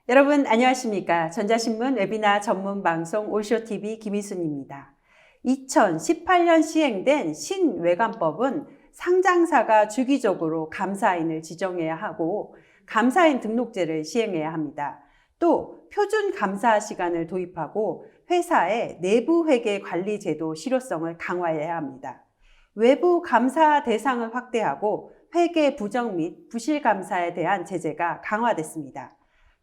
여러분 안녕하십니까? 전자신문 웨비나 전문 방송 오쇼TV 김희순입니다. 2018년 시행된 신외관법은 상장사가 주기적으로 감사인을 지정해야 하고 감사인 등록제를 시행해야 합니다. 또 표준 감사 시간을 도입하고 회사의 내부회계 관리 제도 실효성을 강화해야 합니다. 외부 감사 대상을 확대하고 회계 부정 및 부실 감사에 대한 제재가 강화됐습니다.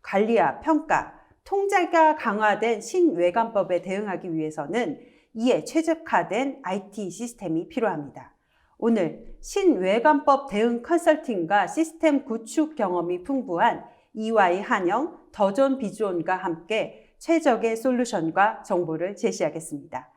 관리와 평가, 통제가 강화된 신외관법에 대응하기 위해서는 이에 최적화된 IT 시스템이 필요합니다. 오늘 신외관법 대응 컨설팅과 시스템 구축 경험이 풍부한 EY 한영, 더존 비주온과 함께 최적의 솔루션과 정보를 제시하겠습니다.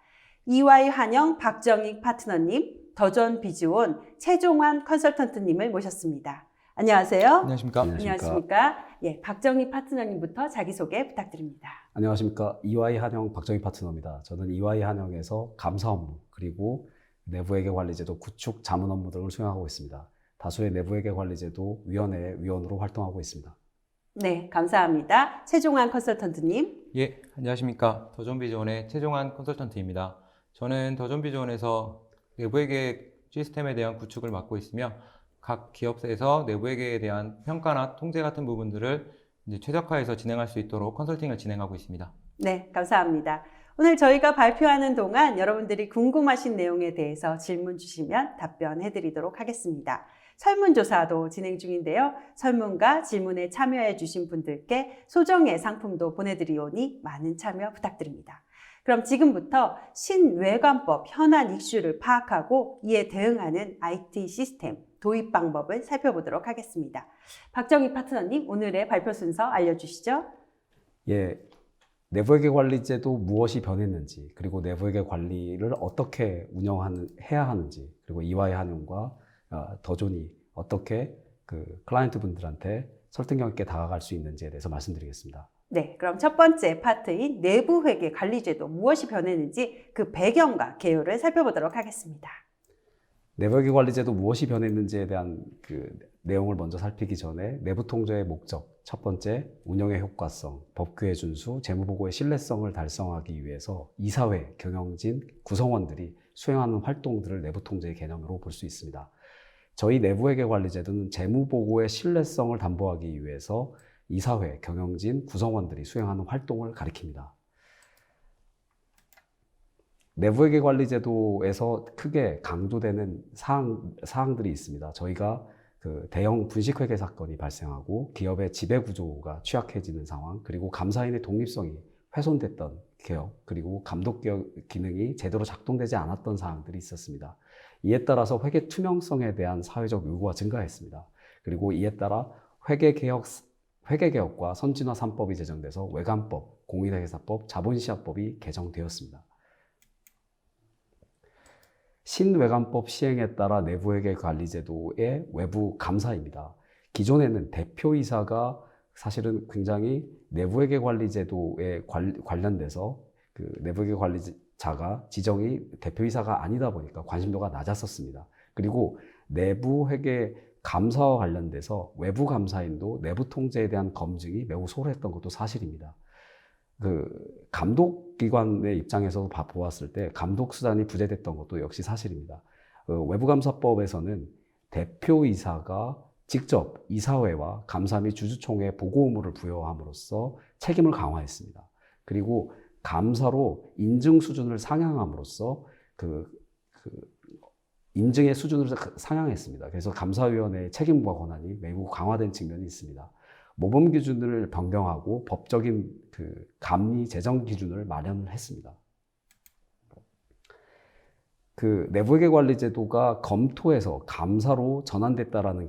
EY 한영 박정익 파트너님, 더존 비주온 최종환 컨설턴트님을 모셨습니다. 안녕하세요. 안녕하십니까. 안녕하십니까. 예, 박정희 파트너님부터 자기소개 부탁드립니다. 안녕하십니까. EY 한영 박정희 파트너입니다. 저는 EY 한영에서 감사 업무 그리고 내부회계 관리제도 구축 자문 업무 등을 수행하고 있습니다. 다수의 내부회계 관리제도 위원회 위원으로 활동하고 있습니다. 네, 감사합니다. 최종환 컨설턴트님. 예, 안녕하십니까. 더존비즈원의 최종환 컨설턴트입니다. 저는 더존비즈원에서 내부회계 시스템에 대한 구축을 맡고 있으며 각 기업에서 내부회계에 대한 평가나 통제 같은 부분들을 이제 최적화해서 진행할 수 있도록 컨설팅을 진행하고 있습니다. 네, 감사합니다. 오늘 저희가 발표하는 동안 여러분들이 궁금하신 내용에 대해서 질문 주시면 답변해 드리도록 하겠습니다. 설문조사도 진행 중인데요. 설문과 질문에 참여해 주신 분들께 소정의 상품도 보내드리오니 많은 참여 부탁드립니다. 그럼 지금부터 신외관법 현안 이슈를 파악하고 이에 대응하는 IT 시스템 도입 방법을 살펴보도록 하겠습니다. 박정희 파트너님, 오늘의 발표 순서 알려주시죠. 예, 내부회계 관리제도 무엇이 변했는지, 그리고 내부회계 관리를 어떻게 해야 하는지, 그리고 EY 한영과 더존이 어떻게 클라이언트 분들한테 설득력 있게 다가갈 수 있는지에 대해서 말씀드리겠습니다. 네, 그럼 첫 번째 파트인 내부회계 관리제도 무엇이 변했는지 그 배경과 개요를 살펴보도록 하겠습니다. 내부회계 관리제도 무엇이 변했는지에 대한 내용을 먼저 살피기 전에 내부 통제의 목적, 첫 번째, 운영의 효과성, 법규의 준수, 재무보고의 신뢰성을 달성하기 위해서 이사회, 경영진, 구성원들이 수행하는 활동들을 내부 통제의 개념으로 볼 수 있습니다. 저희 내부회계 관리제도는 재무보고의 신뢰성을 담보하기 위해서 이사회, 경영진, 구성원들이 수행하는 활동을 가리킵니다. 내부회계 관리제도에서 크게 강조되는 사항들이 있습니다. 저희가 대형 분식회계 사건이 발생하고 기업의 지배구조가 취약해지는 상황, 그리고 감사인의 독립성이 훼손됐던 개혁, 그리고 감독 기능이 제대로 작동되지 않았던 사항들이 있었습니다. 이에 따라서 회계 투명성에 대한 사회적 요구가 증가했습니다. 그리고 이에 따라 회계개혁과 선진화 3법이 제정돼서 외관법, 공인회계사법, 자본시장법이 개정되었습니다. 신외관법 시행에 따라 내부회계 관리제도의 외부 감사입니다. 기존에는 대표이사가 사실은 굉장히 내부회계 관리제도에 관련돼서 내부회계 관리자가 지정이 대표이사가 아니다 보니까 관심도가 낮았었습니다. 그리고 내부회계 감사와 관련돼서 외부 감사인도 내부 통제에 대한 검증이 매우 소홀했던 것도 사실입니다. 감독기관의 입장에서 보았을 때 감독수단이 부재됐던 것도 역시 사실입니다. 외부감사법에서는 대표이사가 직접 이사회와 감사 및 주주총회에 보고 의무를 부여함으로써 책임을 강화했습니다. 그리고 감사로 인증 수준을 상향함으로써 인증의 수준을 상향했습니다. 그래서 감사위원회의 책임과 권한이 매우 강화된 측면이 있습니다. 모범 기준을 변경하고 법적인 감리 재정 기준을 마련했습니다. 내부회계 관리제도가 검토해서 감사로 전환됐다라는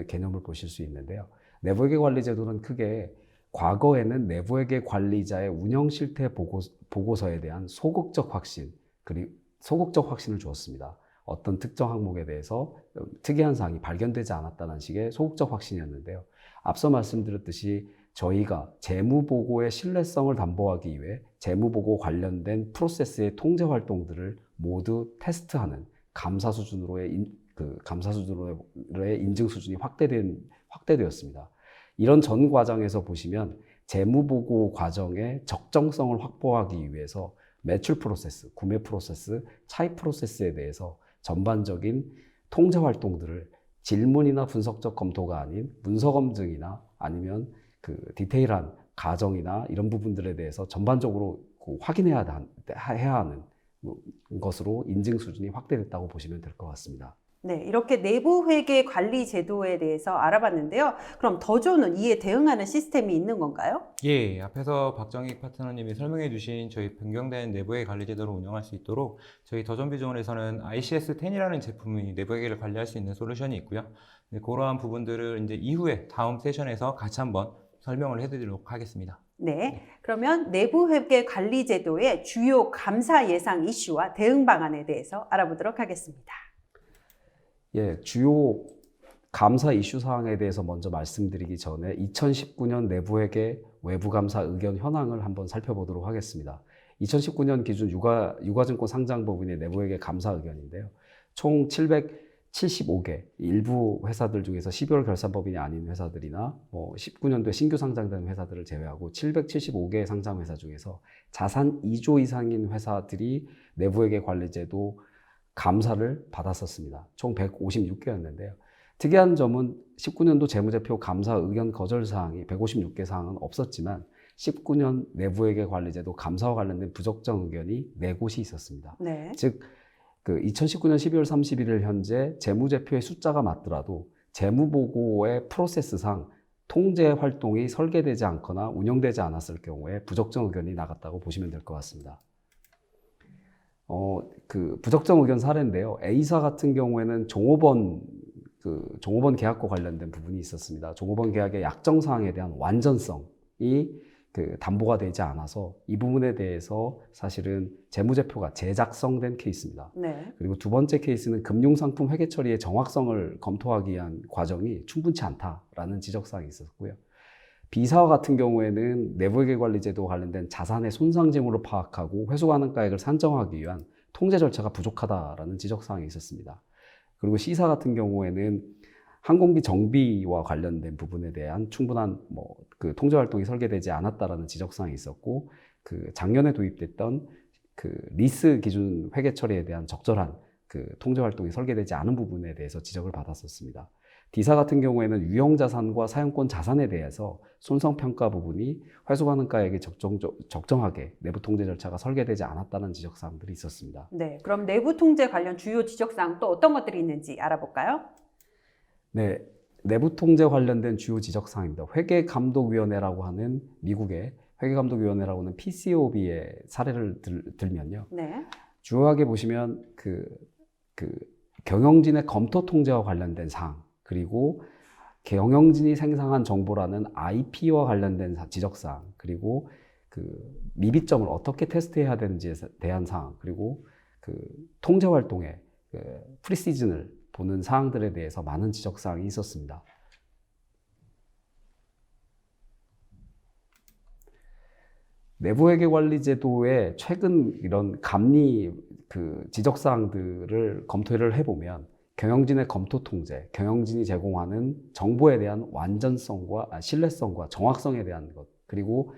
개념을 보실 수 있는데요. 내부회계 관리제도는 크게 과거에는 내부회계 관리자의 운영 실태 보고서에 대한 소극적 확신을 주었습니다. 어떤 특정 항목에 대해서 특이한 사항이 발견되지 않았다는 식의 소극적 확신이었는데요. 앞서 말씀드렸듯이 저희가 재무보고의 신뢰성을 담보하기 위해 재무보고 관련된 프로세스의 통제 활동들을 모두 테스트하는 감사 수준으로의 인증 수준이 확대되었습니다. 이런 전 과정에서 보시면 재무보고 과정의 적정성을 확보하기 위해서 매출 프로세스, 구매 프로세스, 차입 프로세스에 대해서 전반적인 통제 활동들을 질문이나 분석적 검토가 아닌 문서 검증이나 아니면 그 디테일한 가정이나 이런 부분들에 대해서 전반적으로 확인해야 해야 하는 것으로 인증 수준이 확대됐다고 보시면 될 것 같습니다. 네, 이렇게 내부 회계 관리 제도에 대해서 알아봤는데요. 그럼 더조는 이에 대응하는 시스템이 있는 건가요? 예, 앞에서 박정익 파트너님이 설명해 주신 저희 변경된 내부회계 관리 제도를 운영할 수 있도록 저희 더존비존에서는 ICS-10이라는 제품이 내부회계를 관리할 수 있는 솔루션이 있고요. 네, 그러한 부분들을 이제 이후에 다음 세션에서 같이 한번 설명을 해드리도록 하겠습니다. 네, 그러면 내부 회계 관리 제도의 주요 감사 예상 이슈와 대응 방안에 대해서 알아보도록 하겠습니다. 예, 주요 감사 이슈 사항에 대해서 먼저 말씀드리기 전에 2019년 내부회계 외부감사 의견 현황을 한번 살펴보도록 하겠습니다. 2019년 기준 유가증권 상장법인의 내부회계 감사 의견인데요. 총 775개, 일부 회사들 중에서 12월 결산법인이 아닌 회사들이나 19년도에 신규 상장된 회사들을 제외하고 775개 상장 회사 중에서 자산 2조 이상인 회사들이 내부회계 관리제도 감사를 받았었습니다. 총 156개였는데요. 특이한 점은 19년도 재무제표 감사 의견 거절 사항이 156개 사항은 없었지만 19년 내부회계 관리제도 감사와 관련된 부적정 의견이 4곳이 있었습니다. 네. 즉, 2019년 12월 31일 현재 재무제표의 숫자가 맞더라도 재무보고의 프로세스상 통제 활동이 설계되지 않거나 운영되지 않았을 경우에 부적정 의견이 나갔다고 보시면 될 것 같습니다. 부적정 의견 사례인데요. A사 같은 경우에는 종업원 계약과 관련된 부분이 있었습니다. 종업원 계약의 약정 사항에 대한 완전성이 담보가 되지 않아서 이 부분에 대해서 사실은 재무제표가 재작성된 케이스입니다. 네. 그리고 두 번째 케이스는 금융상품 회계 처리의 정확성을 검토하기 위한 과정이 충분치 않다라는 지적사항이 있었고요. B사와 같은 경우에는 내부회계관리제도와 관련된 자산의 손상 징후를 파악하고 회수가능가액을 산정하기 위한 통제 절차가 부족하다라는 지적사항이 있었습니다. 그리고 C사 같은 경우에는 항공기 정비와 관련된 부분에 대한 충분한 통제 활동이 설계되지 않았다라는 지적사항이 있었고, 작년에 도입됐던 리스 기준 회계 처리에 대한 적절한 통제 활동이 설계되지 않은 부분에 대해서 지적을 받았었습니다. D사 같은 경우에는 유형자산과 사용권 자산에 대해서 손성평가 부분이 회수가능가액이 적정하게 내부 통제 절차가 설계되지 않았다는 지적사항들이 있었습니다. 네, 그럼 내부 통제 관련 주요 지적사항 또 어떤 것들이 있는지 알아볼까요? 네, 내부 통제 관련된 주요 지적사항입니다. 회계감독위원회라고 하는 미국의 회계감독위원회라고 하는 PCAOB의 사례를 들면요. 네. 주요하게 보시면 경영진의 검토 통제와 관련된 사항, 그리고 경영진이 생성한 정보라는 IP와 관련된 지적사항, 그리고 미비점을 어떻게 테스트해야 되는지에 대한 사항, 그리고 통제 활동의 프리시즌을 보는 사항들에 대해서 많은 지적사항이 있었습니다. 내부회계관리제도의 최근 이런 감리 지적사항들을 검토를 해보면 경영진의 검토 통제, 경영진이 제공하는 정보에 대한 완전성과 신뢰성과 정확성에 대한 것, 그리고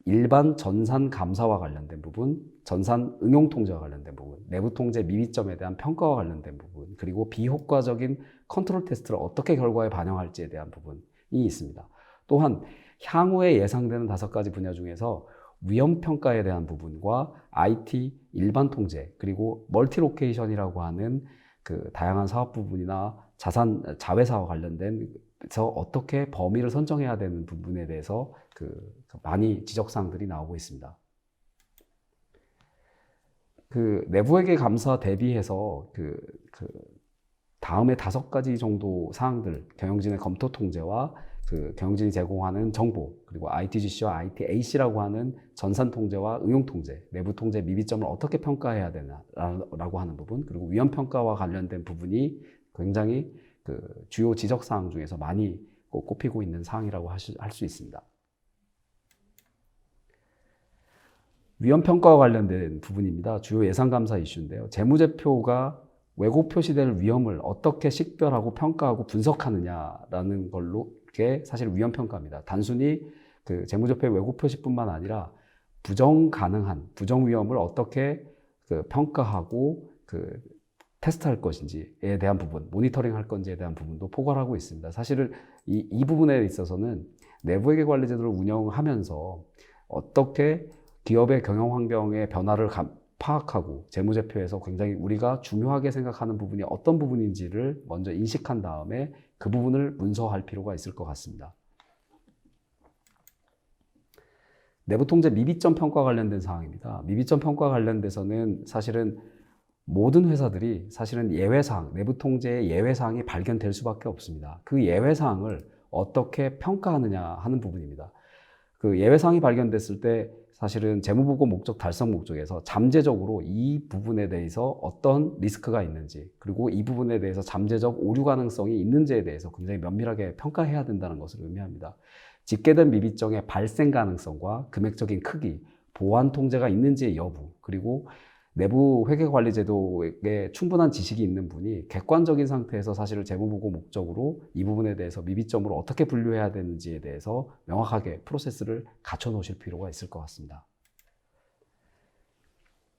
일반 전산 감사와 관련된 부분, 전산 응용 통제와 관련된 부분, 내부 통제 미비점에 대한 평가와 관련된 부분, 그리고 비효과적인 컨트롤 테스트를 어떻게 결과에 반영할지에 대한 부분이 있습니다. 또한 향후에 예상되는 5가지 분야 중에서 위험평가에 대한 부분과 IT, 일반 통제, 그리고 멀티로케이션이라고 하는 다양한 사업 부분이나 자회사와 관련돼서 어떻게 범위를 선정해야 되는 부분에 대해서 많이 지적사항들이 나오고 있습니다. 내부회계 감사 대비해서 다음에 5가지 정도 사항들, 경영진의 검토 통제와 경영진이 제공하는 정보, 그리고 ITGC와 ITAC라고 하는 전산 통제와 응용 통제, 내부 통제 미비점을 어떻게 평가해야 되나라고 하는 부분, 그리고 위험 평가와 관련된 부분이 굉장히 주요 지적 사항 중에서 많이 꼽히고 있는 사항이라고 할 수 있습니다. 위험 평가와 관련된 부분입니다. 주요 예상 감사 이슈인데요. 재무제표가 왜곡 표시될 위험을 어떻게 식별하고 평가하고 분석하느냐라는 걸로 게 사실 위험 평가입니다. 단순히 그 재무제표 왜곡 표시뿐만 아니라 부정 가능한 부정 위험을 어떻게 그 평가하고 그 테스트할 것인지에 대한 부분, 모니터링 할 건지에 대한 부분도 포괄하고 있습니다. 사실은 이 부분에 있어서는 내부회계 관리 제도를 운영하면서 어떻게 기업의 경영 환경의 변화를 파악하고 재무제표에서 굉장히 우리가 중요하게 생각하는 부분이 어떤 부분인지를 먼저 인식한 다음에 그 부분을 문서할 필요가 있을 것 같습니다. 내부통제 미비점 평가 관련된 사항입니다. 미비점 평가 관련돼서는 사실은 모든 회사들이 사실은 예외사항, 내부통제의 예외사항이 발견될 수밖에 없습니다. 그 예외사항을 어떻게 평가하느냐 하는 부분입니다. 그 예외사항이 발견됐을 때 사실은 재무보고 목적 달성 목적에서 잠재적으로 이 부분에 대해서 어떤 리스크가 있는지, 그리고 이 부분에 대해서 잠재적 오류 가능성이 있는지에 대해서 굉장히 면밀하게 평가해야 된다는 것을 의미합니다. 집계된 미비점의 발생 가능성과 금액적인 크기, 보완 통제가 있는지의 여부, 그리고 내부 회계관리제도에 충분한 지식이 있는 분이 객관적인 상태에서 사실을 재무보고 목적으로 이 부분에 대해서 미비점으로 어떻게 분류해야 되는지에 대해서 명확하게 프로세스를 갖춰 놓으실 필요가 있을 것 같습니다.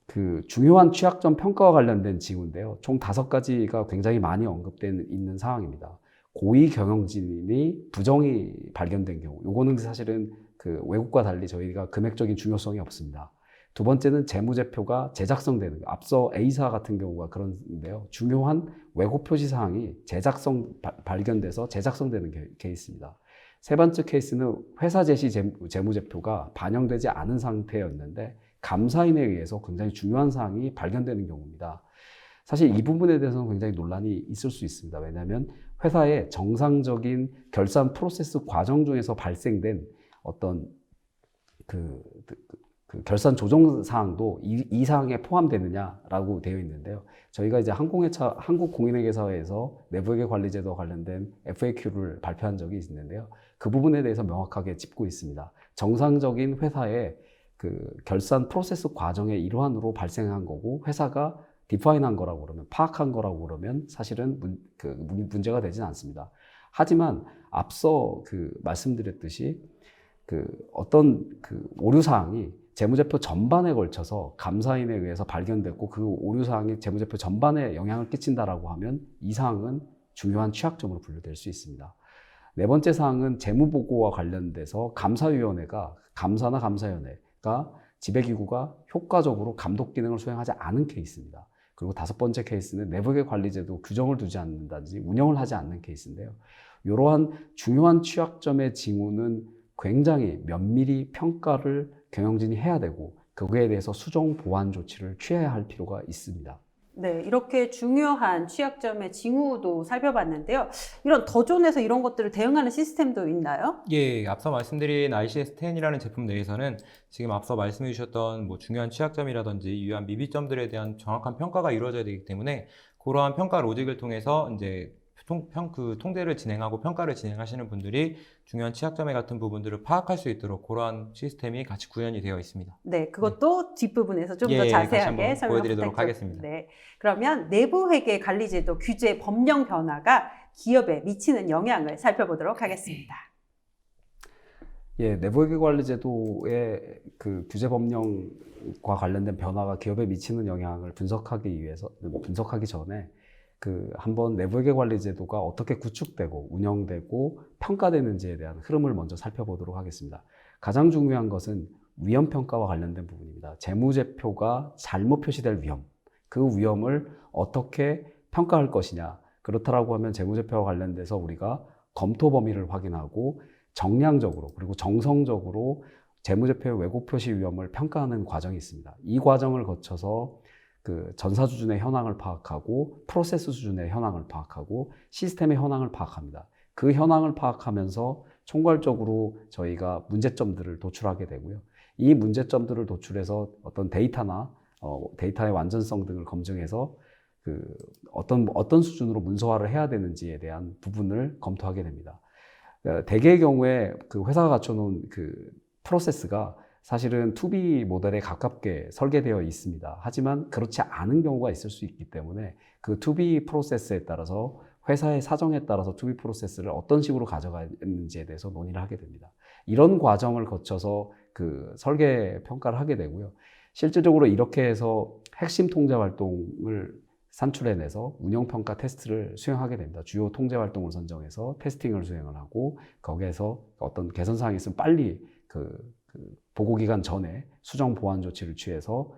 그 중요한 취약점 평가와 관련된 징후인데요. 총 5가지가 굉장히 많이 언급된 있는 사항입니다. 고위 경영진이 부정이 발견된 경우, 요거는 사실은 그 외국과 달리 저희가 금액적인 중요성이 없습니다. 두 번째는 재무제표가 제작성되는 거. 앞서 A사 같은 경우가 그런데요. 중요한 왜곡 표시 사항이 발견돼서 제작성되는 케이스입니다. 세 번째 케이스는 회사 제시 재무제표가 반영되지 않은 상태였는데 감사인에 의해서 굉장히 중요한 사항이 발견되는 경우입니다. 사실 이 부분에 대해서는 굉장히 논란이 있을 수 있습니다. 왜냐하면 회사의 정상적인 결산 프로세스 과정 중에서 발생된 어떤 그 결산 조정 사항도 이 사항에 포함되느냐라고 되어 있는데요. 저희가 이제 한국공인회계사에서 내부회계 관리제도와 관련된 FAQ를 발표한 적이 있는데요. 그 부분에 대해서 명확하게 짚고 있습니다. 정상적인 회사의 그 결산 프로세스 과정의 일환으로 발생한 거고 회사가 디파인한 거라고 그러면 파악한 거라고 그러면 사실은 문제가 되진 않습니다. 하지만 앞서 말씀드렸듯이 어떤 오류 사항이 재무제표 전반에 걸쳐서 감사인에 의해서 발견됐고 그 오류 사항이 재무제표 전반에 영향을 끼친다라고 하면 이 사항은 중요한 취약점으로 분류될 수 있습니다. 네 번째 사항은 재무보고와 관련돼서 감사나 감사위원회가 지배기구가 효과적으로 감독 기능을 수행하지 않은 케이스입니다. 그리고 5번째 케이스는 내부회계 관리제도 규정을 두지 않는다든지 운영을 하지 않는 케이스인데요. 이러한 중요한 취약점의 징후는 굉장히 면밀히 평가를 경영진이 해야 되고 그거에 대해서 수정 보완 조치를 취해야 할 필요가 있습니다. 네, 이렇게 중요한 취약점의 징후도 살펴봤는데요. 이런 더존에서 이런 것들을 대응하는 시스템도 있나요? 예, 앞서 말씀드린 ICS-10이라는 제품 내에서는 지금 앞서 말씀해 주셨던 중요한 취약점이라든지 유효한 미비점들에 대한 정확한 평가가 이루어져야 되기 때문에 그러한 평가 로직을 통해서 이제 통제를 진행하고 평가를 진행하시는 분들이 중요한 취약점에 같은 부분들을 파악할 수 있도록 그러한 시스템이 같이 구현이 되어 있습니다. 네, 그것도 뒷부분에서 좀 더 다시 자세하게 한번 설명 보여드리도록 하겠습니다. 네, 그러면 내부회계 관리제도 규제 법령 변화가 기업에 미치는 영향을 살펴보도록 하겠습니다. 예, 내부회계 관리제도의 그 규제 법령과 관련된 변화가 기업에 미치는 영향을 분석하기 전에 한번 내부회계 관리제도가 어떻게 구축되고 운영되고 평가되는지에 대한 흐름을 먼저 살펴보도록 하겠습니다. 가장 중요한 것은 위험평가와 관련된 부분입니다. 재무제표가 잘못 표시될 위험, 그 위험을 어떻게 평가할 것이냐. 그렇다라고 하면 재무제표와 관련돼서 우리가 검토 범위를 확인하고 정량적으로 그리고 정성적으로 재무제표의 왜곡 표시 위험을 평가하는 과정이 있습니다. 이 과정을 거쳐서 전사 수준의 현황을 파악하고 프로세스 수준의 현황을 파악하고 시스템의 현황을 파악합니다. 그 현황을 파악하면서 총괄적으로 저희가 문제점들을 도출하게 되고요. 이 문제점들을 도출해서 어떤 데이터의 완전성 등을 검증해서 어떤 수준으로 문서화를 해야 되는지에 대한 부분을 검토하게 됩니다. 대개의 경우에 회사가 갖춰놓은 프로세스가 사실은 투비 모델에 가깝게 설계되어 있습니다. 하지만 그렇지 않은 경우가 있을 수 있기 때문에 그 투비 프로세스에 따라서 회사의 사정에 따라서 투비 프로세스를 어떤 식으로 가져가는지에 대해서 논의를 하게 됩니다. 이런 과정을 거쳐서 그 설계 평가를 하게 되고요. 실질적으로 이렇게 해서 핵심 통제 활동을 산출해내서 운영평가 테스트를 수행하게 됩니다. 주요 통제 활동을 선정해서 테스팅을 수행을 하고 거기에서 어떤 개선사항이 있으면 빨리 그 보고기간 전에 수정 보완 조치를 취해서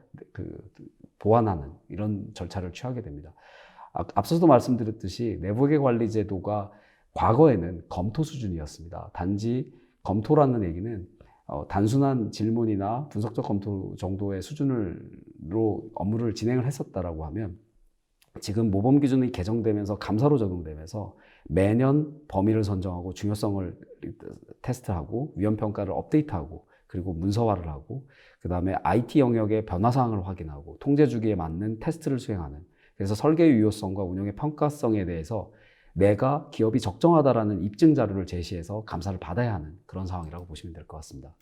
보완하는 이런 절차를 취하게 됩니다. 앞서도 말씀드렸듯이 내부회계 관리 제도가 과거에는 검토 수준이었습니다. 단지 검토라는 얘기는 단순한 질문이나 분석적 검토 정도의 수준으로 업무를 진행을 했었다라고 하면 지금 모범 기준이 개정되면서 감사로 적용되면서 매년 범위를 선정하고 중요성을 테스트하고 위험 평가를 업데이트하고 그리고 문서화를 하고 그 다음에 IT 영역의 변화 사항을 확인하고 통제 주기에 맞는 테스트를 수행하는 그래서 설계 유효성과 운영의 평가성에 대해서 내가 기업이 적정하다라는 입증 자료를 제시해서 감사를 받아야 하는 그런 상황이라고 보시면 될 것 같습니다.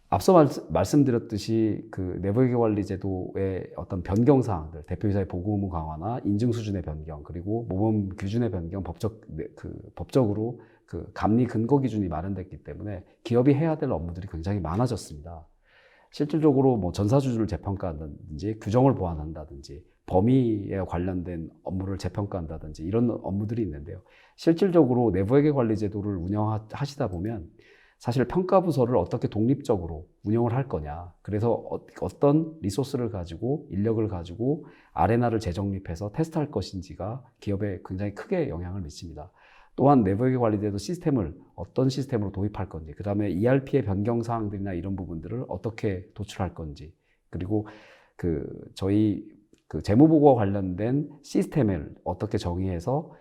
앞서 말씀드렸듯이 그 내부회계 관리 제도의 어떤 변경 사항들, 대표이사의 보고 의무 강화나 인증 수준의 변경, 그리고 모범 규준의 변경, 법적으로 그 감리 근거 기준이 마련됐기 때문에 기업이 해야 될 업무들이 굉장히 많아졌습니다. 실질적으로 뭐 전사주주를 재평가한다든지 규정을 보완한다든지 범위에 관련된 업무를 재평가한다든지 이런 업무들이 있는데요. 실질적으로 내부회계 관리 제도를 운영하시다 보면 사실 평가부서를 어떻게 독립적으로 운영을 할 거냐. 그래서 어떤 리소스를 가지고 인력을 가지고 아레나를 재정립해서 테스트할 것인지가 기업에 굉장히 크게 영향을 미칩니다. 또한 내부회계 관리제도 시스템을 어떤 시스템으로 도입할 건지, 그 다음에 ERP의 변경 사항들이나 이런 부분들을 어떻게 도출할 건지, 그리고 저희 재무보고와 관련된 시스템을 어떻게 정의해서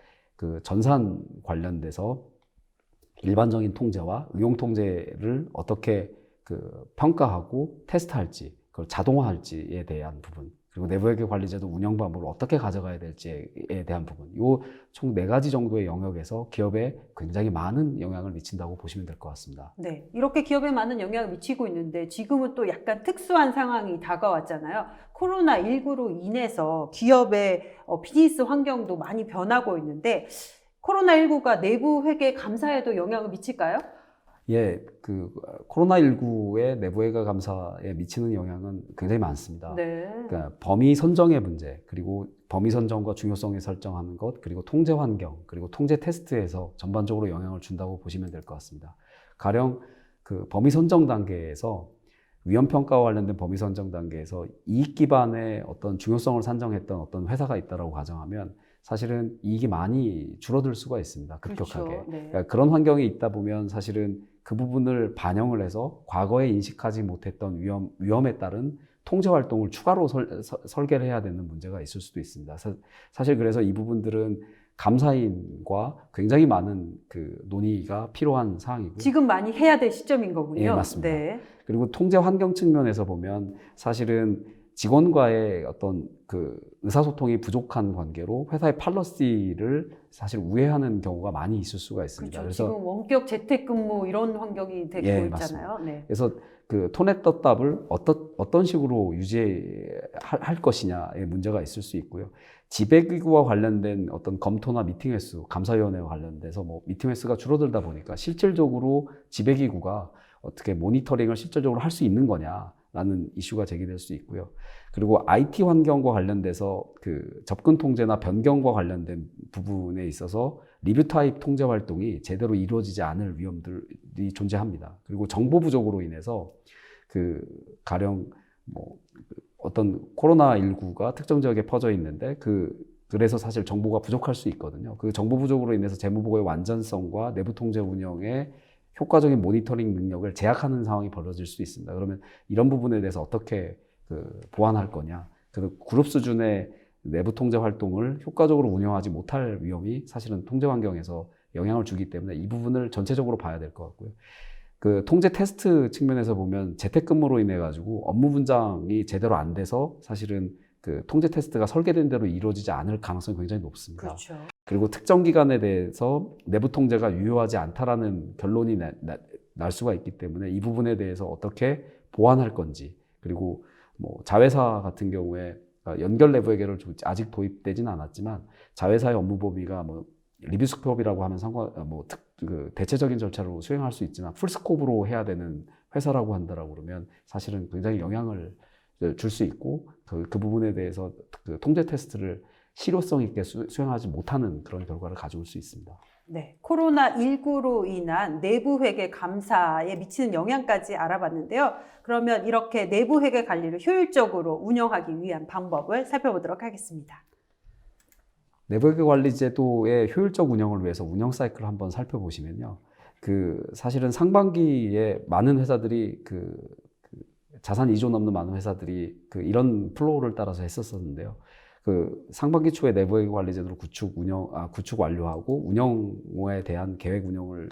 전산 관련돼서 일반적인 통제와 의용 통제를 어떻게 평가하고 테스트할지, 그걸 자동화할지에 대한 부분, 그리고 내부회계 관리제도 운영 방법을 어떻게 가져가야 될지에 대한 부분, 이 총 4가지 정도의 영역에서 기업에 굉장히 많은 영향을 미친다고 보시면 될 것 같습니다. 네, 이렇게 기업에 많은 영향을 미치고 있는데 지금은 또 약간 특수한 상황이 다가왔잖아요. 코로나19로 인해서 기업의 비즈니스 환경도 많이 변하고 있는데 코로나19가 내부 회계 감사에도 영향을 미칠까요? 예, 코로나19의 내부회계 감사에 미치는 영향은 굉장히 많습니다. 네. 그러니까 범위 선정의 문제, 그리고 범위 선정과 중요성에 설정하는 것, 그리고 통제 환경, 그리고 통제 테스트에서 전반적으로 영향을 준다고 보시면 될 것 같습니다. 가령 범위 선정 단계에서 위험 평가와 관련된 범위 선정 단계에서 이익 기반의 어떤 중요성을 산정했던 어떤 회사가 있다라고 가정하면 사실은 이익이 많이 줄어들 수가 있습니다. 급격하게. 그렇죠. 네. 그러니까 그런 환경이 있다 보면 사실은 그 부분을 반영을 해서 과거에 인식하지 못했던 위험에 따른 통제 활동을 추가로 설계를 해야 되는 문제가 있을 수도 있습니다. 사실 그래서 이 부분들은 감사인과 굉장히 많은 논의가 필요한 사항이고요. 지금 많이 해야 될 시점인 거군요. 예, 맞습니다. 네. 그리고 통제 환경 측면에서 보면 사실은 직원과의 어떤 의사소통이 부족한 관계로 회사의 팔러시를 사실 우회하는 경우가 많이 있을 수가 있습니다. 그렇죠. 지금 원격 재택근무 이런 환경이 되고 예, 있잖아요. 네. 그래서 토넷 덧답을 어떤 식으로 유지할 것이냐의 문제가 있을 수 있고요. 지배기구와 관련된 어떤 검토나 미팅 횟수, 감사위원회와 관련돼서 미팅 횟수가 줄어들다 보니까 실질적으로 지배기구가 어떻게 모니터링을 실질적으로 할 수 있는 거냐라는 이슈가 제기될 수 있고요. 그리고 IT 환경과 관련돼서 접근 통제나 변경과 관련된 부분에 있어서 리뷰 타입 통제 활동이 제대로 이루어지지 않을 위험들이 존재합니다. 그리고 정보 부족으로 인해서 가령 어떤 코로나19가 특정 지역에 퍼져 있는데 그래서 사실 정보가 부족할 수 있거든요. 그 정보 부족으로 인해서 재무보고의 완전성과 내부 통제 운영의 효과적인 모니터링 능력을 제약하는 상황이 벌어질 수 있습니다. 그러면 이런 부분에 대해서 어떻게 보완할 거냐. 그룹 수준의 내부 통제 활동을 효과적으로 운영하지 못할 위험이 사실은 통제 환경에서 영향을 주기 때문에 이 부분을 전체적으로 봐야 될 것 같고요. 통제 테스트 측면에서 보면 재택근무로 인해 가지고 업무 분장이 제대로 안 돼서 사실은 통제 테스트가 설계된 대로 이루어지지 않을 가능성이 굉장히 높습니다. 그렇죠. 그리고 특정 기간에 대해서 내부 통제가 유효하지 않다라는 결론이 날 수가 있기 때문에 이 부분에 대해서 어떻게 보완할 건지, 그리고 자회사 같은 경우에 연결 내부회계를 아직 도입되지는 않았지만 자회사의 업무 범위가 리뷰 스코업이라고 하면 대체적인 절차로 수행할 수 있지만 풀스코프로 해야 되는 회사라고 한다라고 그러면 사실은 굉장히 영향을 줄 수 있고 그 부분에 대해서 그 통제 테스트를 실효성 있게 수행하지 못하는 그런 결과를 가져올 수 있습니다. 네, 코로나19로 인한 내부 회계 감사에 미치는 영향까지 알아봤는데요. 그러면 이렇게 내부 회계 관리를 효율적으로 운영하기 위한 방법을 살펴보도록 하겠습니다. 내부회계 관리 제도의 효율적 운영을 위해서 운영 사이클을 한번 살펴보시면요. 사실은 상반기에 많은 회사들이 자산 이존 없는 많은 회사들이 이런 플로우를 따라서 했었었는데요. 상반기 초에 내부회계 관리 제도를 구축 완료하고 운영에 대한 계획 운영을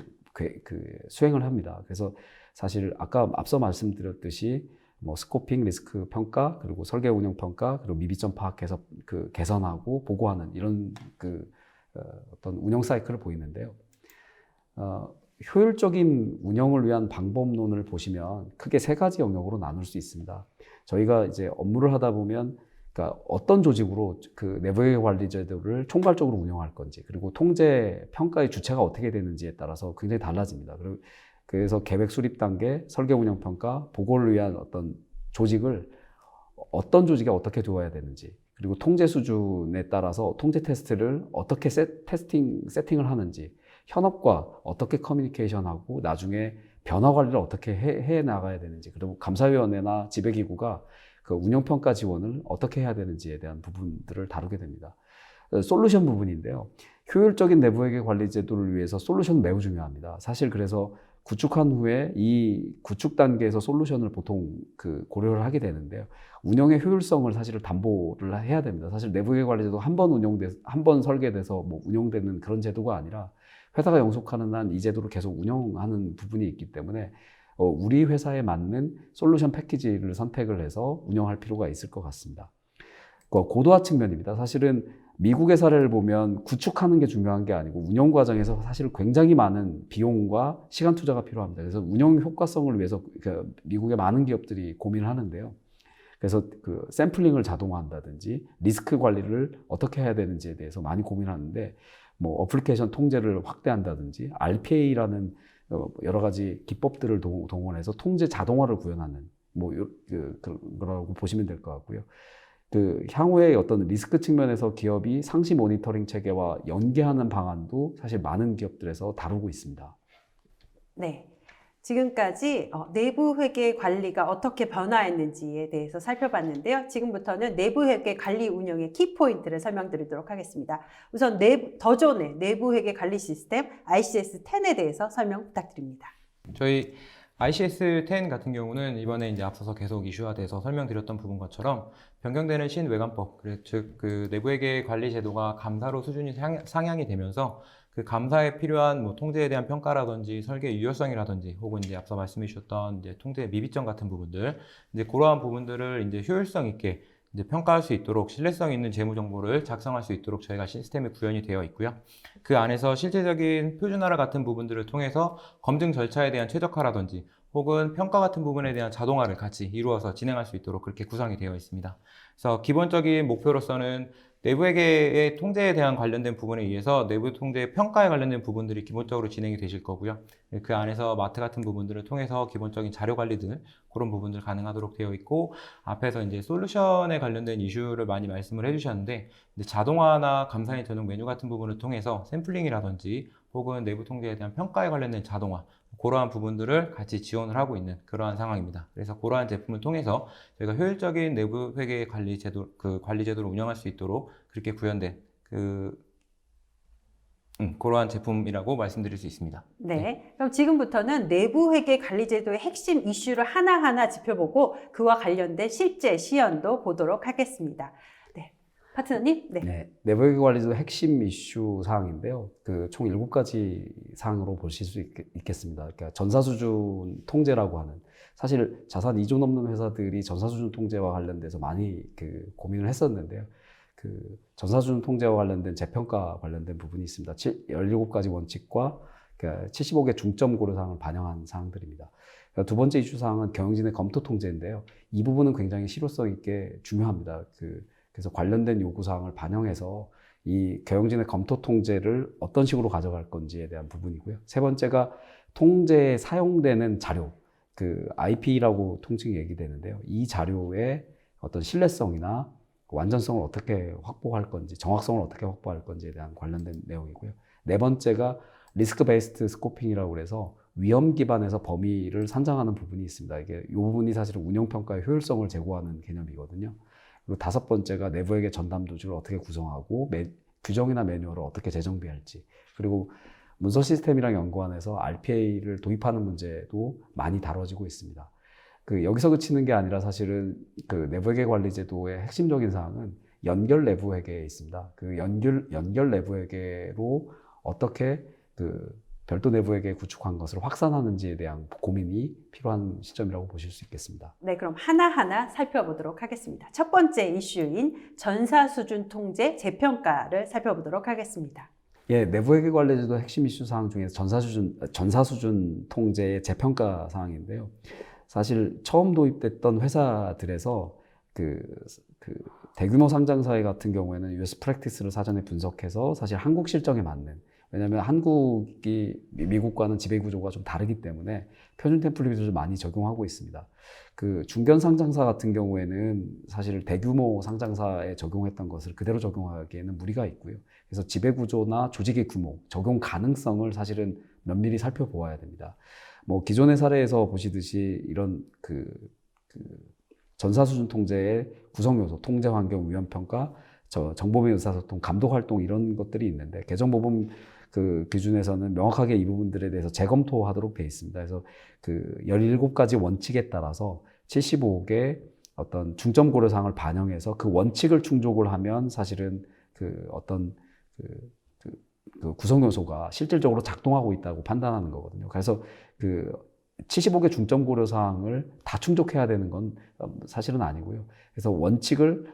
수행을 합니다. 그래서 사실 아까 앞서 말씀드렸듯이 스코핑, 리스크 평가, 그리고 설계 운영 평가, 그리고 미비점 파악해서 개선하고 보고하는 이런 어떤 운영 사이클을 보이는데요. 효율적인 운영을 위한 방법론을 보시면 크게 세 가지 영역으로 나눌 수 있습니다. 저희가 이제 업무를 하다 보면 그러니까 어떤 조직으로 내부회계 관리 제도를 총괄적으로 운영할 건지, 그리고 통제 평가의 주체가 어떻게 되는지에 따라서 굉장히 달라집니다. 그래서 계획 수립 단계, 설계 운영 평가, 보고를 위한 어떤 조직을 어떤 조직에 어떻게 두어야 되는지, 그리고 통제 수준에 따라서 통제 테스트를 어떻게 세팅을 하는지, 현업과 어떻게 커뮤니케이션하고 나중에 변화 관리를 어떻게 해 나가야 되는지, 그리고 감사위원회나 지배기구가 운영평가 지원을 어떻게 해야 되는지에 대한 부분들을 다루게 됩니다. 솔루션 부분인데요. 효율적인 내부회계 관리 제도를 위해서 솔루션 매우 중요합니다. 사실 그래서 구축한 후에 이 구축 단계에서 솔루션을 보통 고려를 하게 되는데요. 운영의 효율성을 사실 담보를 해야 됩니다. 사실 내부회계 관리 제도 한 번 설계돼서 운영되는 그런 제도가 아니라 회사가 영속하는 한 이 제도를 계속 운영하는 부분이 있기 때문에 우리 회사에 맞는 솔루션 패키지를 선택을 해서 운영할 필요가 있을 것 같습니다. 고도화 측면입니다. 사실은 미국의 사례를 보면 구축하는 게 중요한 게 아니고 운영 과정에서 사실 굉장히 많은 비용과 시간 투자가 필요합니다. 그래서 운영 효과성을 위해서 미국의 많은 기업들이 고민을 하는데요. 그래서 샘플링을 자동화한다든지 리스크 관리를 어떻게 해야 되는지에 대해서 많이 고민하는데 어플리케이션 통제를 확대한다든지 RPA라는 여러 가지 기법들을 동원해서 통제 자동화를 구현하는 그거라고 보시면 될 것 같고요. 향후에 어떤 리스크 측면에서 기업이 상시 모니터링 체계와 연계하는 방안도 사실 많은 기업들에서 다루고 있습니다. 네. 지금까지 내부 회계 관리가 어떻게 변화했는지에 대해서 살펴봤는데요. 지금부터는 내부 회계 관리 운영의 키포인트를 설명드리도록 하겠습니다. 우선 더존의 내부 회계 관리 시스템 ICS-10에 대해서 설명 부탁드립니다. 저희 ICS-10 같은 경우는 이번에 이제 앞서서 계속 이슈화돼서 설명드렸던 부분 것처럼 변경되는 신외관법, 즉 내부회계 관리 제도가 감사로 수준이 상향이 되면서 감사에 필요한 통제에 대한 평가라든지 설계 유효성이라든지 혹은 이제 앞서 말씀해 주셨던 이제 통제 미비점 같은 부분들, 이제 그러한 부분들을 이제 효율성 있게 이제 평가할 수 있도록 신뢰성 있는 재무 정보를 작성할 수 있도록 저희가 시스템에 구현이 되어 있고요. 그 안에서 실질적인 표준화라 같은 부분들을 통해서 검증 절차에 대한 최적화라든지 혹은 평가 같은 부분에 대한 자동화를 같이 이루어서 진행할 수 있도록 그렇게 구성이 되어 있습니다. 그래서 기본적인 목표로서는 내부회계의 통제에 대한 관련된 부분에 의해서 내부 통제 평가에 관련된 부분들이 기본적으로 진행이 되실 거고요. 그 안에서 마트 같은 부분들을 통해서 기본적인 자료 관리들 그런 부분들 가능하도록 되어 있고, 앞에서 이제 솔루션에 관련된 이슈를 많이 말씀을 해주셨는데 이제 자동화나 감사인 전용 메뉴 같은 부분을 통해서 샘플링이라든지 혹은 내부 통제에 대한 평가에 관련된 자동화 그러한 부분들을 같이 지원을 하고 있는 그러한 상황입니다. 그래서 그러한 제품을 통해서 저희가 효율적인 내부 회계 관리 제도를 운영할 수 있도록 그렇게 구현된 그러한 제품이라고 말씀드릴 수 있습니다. 네. 그럼 지금부터는 내부 회계 관리 제도의 핵심 이슈를 하나하나 짚어보고 그와 관련된 실제 시연도 보도록 하겠습니다. 네. 파트너님? 네. 내부회계 관리 제도 핵심 이슈 사항인데요. 총 7가지 사항으로 보실 수 있겠습니다. 그러니까 전사수준 통제라고 하는, 사실 자산 이존 없는 회사들이 전사수준 통제와 관련돼서 많이 고민을 했었는데요. 전사수준 통제와 관련된 재평가 관련된 부분이 있습니다. 17가지 원칙과 75개 중점 고려 사항을 반영한 사항들입니다. 두 번째 이슈 사항은 경영진의 검토 통제인데요. 이 부분은 굉장히 실효성 있게 중요합니다. 그래서 관련된 요구사항을 반영해서 이 경영진의 검토 통제를 어떤 식으로 가져갈 건지에 대한 부분이고요. 세 번째가 통제에 사용되는 자료, 그 IP라고 통칭 얘기되는데요. 이 자료의 어떤 신뢰성이나 완전성을 어떻게 확보할 건지, 정확성을 어떻게 확보할 건지에 대한 관련된 내용이고요. 네 번째가 리스크 베이스드 스코핑이라고 그래서 위험 기반에서 범위를 산정하는 부분이 있습니다. 이게 이 부분이 사실은 운영평가의 효율성을 제고하는 개념이거든요. 그리고 다섯 번째가 내부에게 전담 도주를 어떻게 구성하고 규정이나 매뉴얼을 어떻게 재정비할지, 그리고 문서 시스템이랑 연구원에서 RPA를 도입하는 문제도 많이 다뤄지고 있습니다. 여기서 그치는 게 아니라 사실은 내부회계 관리 제도의 핵심적인 사항은 연결 내부회계에 있습니다. 연결 내부회계로 어떻게 별도 내부회계 구축한 것을 확산하는지에 대한 고민이 필요한 시점이라고 보실 수 있겠습니다. 네, 그럼 하나하나 살펴보도록 하겠습니다. 첫 번째 이슈인 전사수준 통제 재평가를 살펴보도록 하겠습니다. 예, 내부회계 관리제도 핵심 이슈 사항 중에서 전사수준 통제의 재평가 사항인데요. 사실 처음 도입됐던 회사들에서 대규모 상장사회 같은 경우에는 US 프랙티스를 사전에 분석해서 사실 한국 실정에 맞는, 왜냐하면 한국이 미국과는 지배구조가 좀 다르기 때문에 표준 템플릿을 많이 적용하고 있습니다. 중견 상장사 같은 경우에는 사실 대규모 상장사에 적용했던 것을 그대로 적용하기에는 무리가 있고요. 그래서 지배구조나 조직의 규모, 적용 가능성을 사실은 면밀히 살펴보아야 됩니다. 기존의 사례에서 보시듯이 이런 전사수준 통제의 구성요소, 통제 환경, 위험평가, 정보 및 의사소통, 감독활동 이런 것들이 있는데 개정법은 기준에서는 명확하게 이 부분들에 대해서 재검토하도록 되어 있습니다. 그래서 17가지 원칙에 따라서 75개 어떤 중점 고려사항을 반영해서 그 원칙을 충족을 하면 사실은 구성요소가 실질적으로 작동하고 있다고 판단하는 거거든요. 그래서 75개 중점 고려사항을 다 충족해야 되는 건 사실은 아니고요. 그래서 원칙을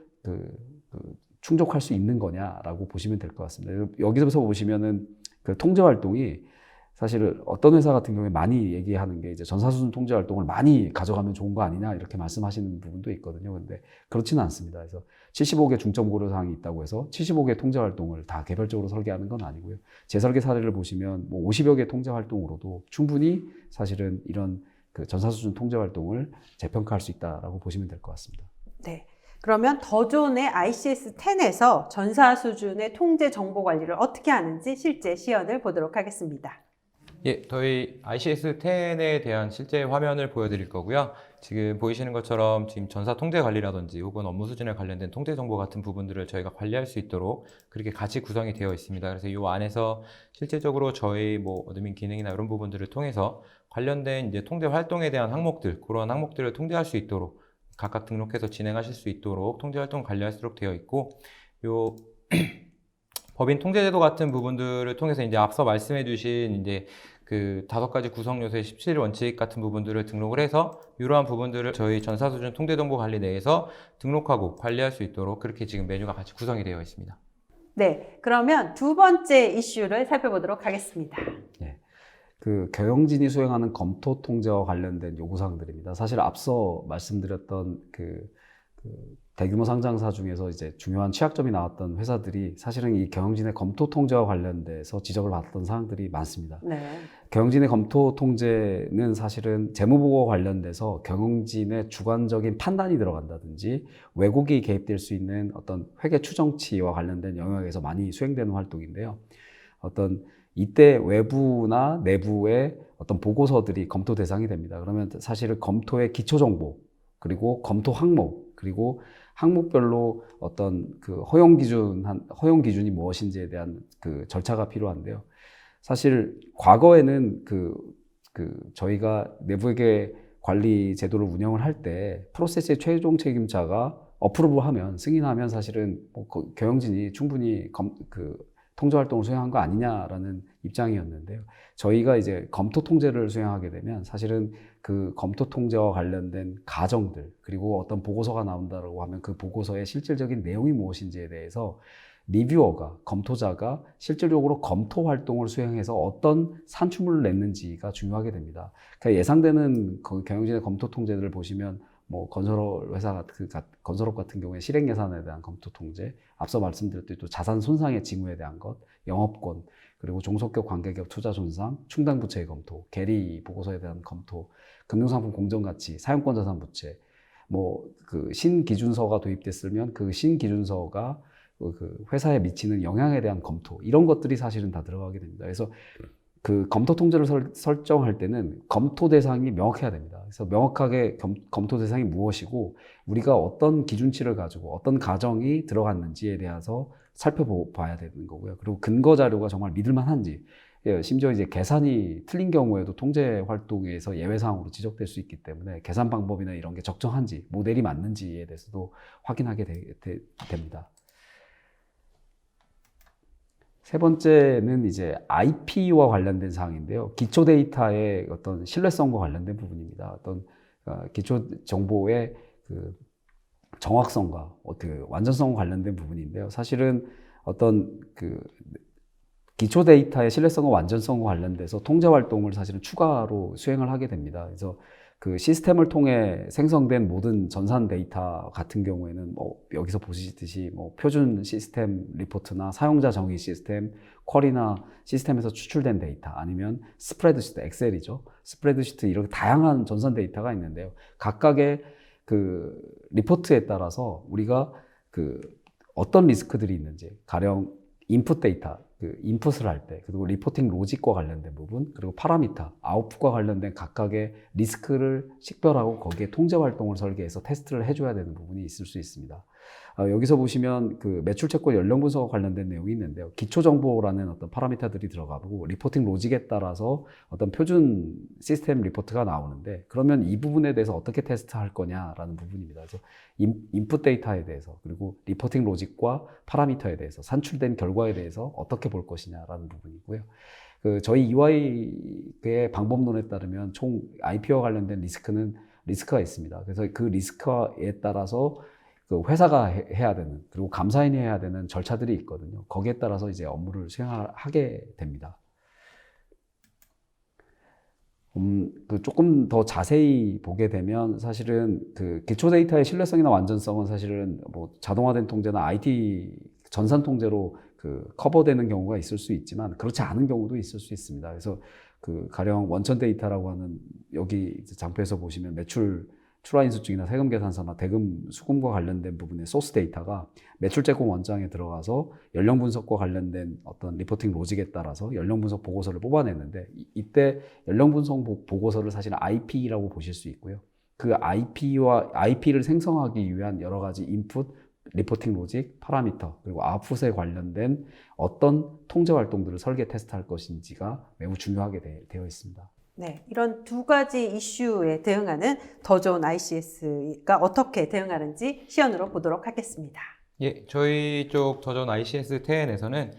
충족할 수 있는 거냐라고 보시면 될 것 같습니다. 여기서 보시면은 통제 활동이 사실 어떤 회사 같은 경우에 많이 얘기하는 게 이제 전사수준 통제 활동을 많이 가져가면 좋은 거 아니냐 이렇게 말씀하시는 부분도 있거든요. 근데 그렇지는 않습니다. 그래서 75개 중점 고려 사항이 있다고 해서 75개 통제 활동을 다 개별적으로 설계하는 건 아니고요. 재설계 사례를 보시면 50여 개 통제 활동으로도 충분히 사실은 이런 전사수준 통제 활동을 재평가할 수 있다라고 보시면 될 것 같습니다. 네. 그러면 더존의 ICS-10에서 전사 수준의 통제 정보 관리를 어떻게 하는지 실제 시연을 보도록 하겠습니다. 예, 저희 ICS-10에 대한 실제 화면을 보여드릴 거고요. 지금 보이시는 것처럼 지금 전사 통제 관리라든지 혹은 업무 수준에 관련된 통제 정보 같은 부분들을 저희가 관리할 수 있도록 그렇게 같이 구성이 되어 있습니다. 그래서 이 안에서 실제적으로 저희 어드민 기능이나 이런 부분들을 통해서 관련된 이제 통제 활동에 대한 항목들, 그런 항목들을 통제할 수 있도록 각각 등록해서 진행하실 수 있도록 통제 활동 관리할수록 되어 있고, 법인 통제제도 같은 부분들을 통해서 이제 앞서 말씀해 주신 이제 5가지 구성 요소의 17원칙 같은 부분들을 등록을 해서 이러한 부분들을 저희 전사수준 통제정보 관리 내에서 등록하고 관리할 수 있도록 그렇게 지금 메뉴가 같이 구성이 되어 있습니다. 네, 그러면 두 번째 이슈를 살펴보도록 하겠습니다. 네. 경영진이 수행하는 검토 통제와 관련된 요구사항들입니다. 사실 앞서 말씀드렸던 대규모 상장사 중에서 이제 중요한 취약점이 나왔던 회사들이 사실은 이 경영진의 검토 통제와 관련돼서 지적을 받았던 사항들이 많습니다. 네. 경영진의 검토 통제는 사실은 재무보고와 관련돼서 경영진의 주관적인 판단이 들어간다든지 왜곡이 개입될 수 있는 어떤 회계 추정치와 관련된 영역에서 많이 수행되는 활동인데요. 이때 외부나 내부의 어떤 보고서들이 검토 대상이 됩니다. 그러면 사실은 검토의 기초 정보, 그리고 검토 항목, 그리고 항목별로 어떤 허용 기준이 무엇인지에 대한 절차가 필요한데요. 사실 과거에는 저희가 내부회계 관리 제도를 운영을 할 때 프로세스의 최종 책임자가 어프로브하면 승인하면 사실은 경영진이 충분히 통제 활동을 수행한 거 아니냐라는 입장이었는데요. 저희가 이제 검토 통제를 수행하게 되면 사실은 검토 통제와 관련된 가정들, 그리고 어떤 보고서가 나온다고 하면 그 보고서의 실질적인 내용이 무엇인지에 대해서 리뷰어가, 검토자가 실질적으로 검토 활동을 수행해서 어떤 산출물을 냈는지가 중요하게 됩니다. 그러니까 예상되는 경영진의 검토 통제들을 보시면 뭐 건설 회사 건설업 같은 경우에 실행 예산에 대한 검토 통제, 앞서 말씀드렸듯이 또 자산 손상의 징후에 대한 것, 영업권, 그리고 종속기업 관계기업 투자 손상, 충당 부채의 검토, 계리 보고서에 대한 검토, 금융상품 공정가치, 사용권 자산 부채, 뭐 그 신기준서가 도입됐으면 그 신기준서가 그 회사에 미치는 영향에 대한 검토, 이런 것들이 사실은 다 들어가게 됩니다. 그래서 그 검토 통제를 설정할 때는 검토 대상이 명확해야 됩니다. 그래서 명확하게 검토 대상이 무엇이고 우리가 어떤 기준치를 가지고 어떤 가정이 들어갔는지에 대해서 살펴봐야 되는 거고요. 그리고 근거 자료가 정말 믿을만한지, 심지어 이제 계산이 틀린 경우에도 통제 활동에서 예외 사항으로 지적될 수 있기 때문에 계산 방법이나 이런 게 적정한지, 모델이 맞는지에 대해서도 확인하게 됩니다. 세 번째는 이제 IP와 관련된 사항인데요. 기초 데이터의 어떤 신뢰성과 관련된 부분입니다. 어떤 기초 정보의 그 정확성과 어떻게 완전성과 관련된 부분인데요. 사실은 어떤 그 기초 데이터의 신뢰성과 완전성과 관련돼서 통제 활동을 사실은 추가로 수행을 하게 됩니다. 그래서 그 시스템을 통해 생성된 모든 전산 데이터 같은 경우에는 뭐 여기서 보시듯이 뭐 표준 시스템 리포트나 사용자 정의 시스템, 쿼리나 시스템에서 추출된 데이터, 아니면 스프레드시트, 엑셀이죠. 스프레드시트, 이렇게 다양한 전산 데이터가 있는데요. 각각의 그 리포트에 따라서 우리가 그 어떤 리스크들이 있는지, 가령 인풋 데이터, 그 인풋을 할 때, 그리고 리포팅 로직과 관련된 부분, 그리고 파라미터, 아웃풋과 관련된 각각의 리스크를 식별하고 거기에 통제 활동을 설계해서 테스트를 해줘야 되는 부분이 있을 수 있습니다. 여기서 보시면 그 매출 채권 연령 분석과 관련된 내용이 있는데요. 기초 정보라는 어떤 파라미터들이 들어가고 리포팅 로직에 따라서 어떤 표준 시스템 리포트가 나오는데, 그러면 이 부분에 대해서 어떻게 테스트할 거냐라는 부분입니다. 그래서 인풋 데이터에 대해서, 그리고 리포팅 로직과 파라미터에 대해서, 산출된 결과에 대해서 어떻게 볼 것이냐라는 부분이고요. 그 저희 EY의 방법론에 따르면 총 IP와 관련된 리스크가 있습니다. 그래서 그 리스크에 따라서 그 회사가 해야 되는, 그리고 감사인이 해야 되는 절차들이 있거든요. 거기에 따라서 이제 업무를 수행하게 됩니다. 그 조금 더 자세히 보게 되면 사실은 그 기초 데이터의 신뢰성이나 완전성은 사실은 뭐 자동화된 통제나 IT 전산 통제로 그 커버되는 경우가 있을 수 있지만 그렇지 않은 경우도 있을 수 있습니다. 그래서 그 가령 원천 데이터라고 하는, 여기 장표에서 보시면 매출 출하인수증이나 세금 계산서나 대금 수금과 관련된 부분의 소스 데이터가 매출채권 원장에 들어가서 연령 분석과 관련된 어떤 리포팅 로직에 따라서 연령 분석 보고서를 뽑아내는데, 이때 연령 분석 보고서를 사실 IP라고 보실 수 있고요. 그 IP를 생성하기 위한 여러 가지 인풋, 리포팅 로직, 파라미터, 그리고 아웃풋에 관련된 어떤 통제 활동들을 설계 테스트할 것인지가 매우 중요하게 되어 있습니다. 네, 이런 두 가지 이슈에 대응하는 더 좋은 ICS가 어떻게 대응하는지 시연으로 보도록 하겠습니다. 예, 저희 쪽 더존 ICS 10에서는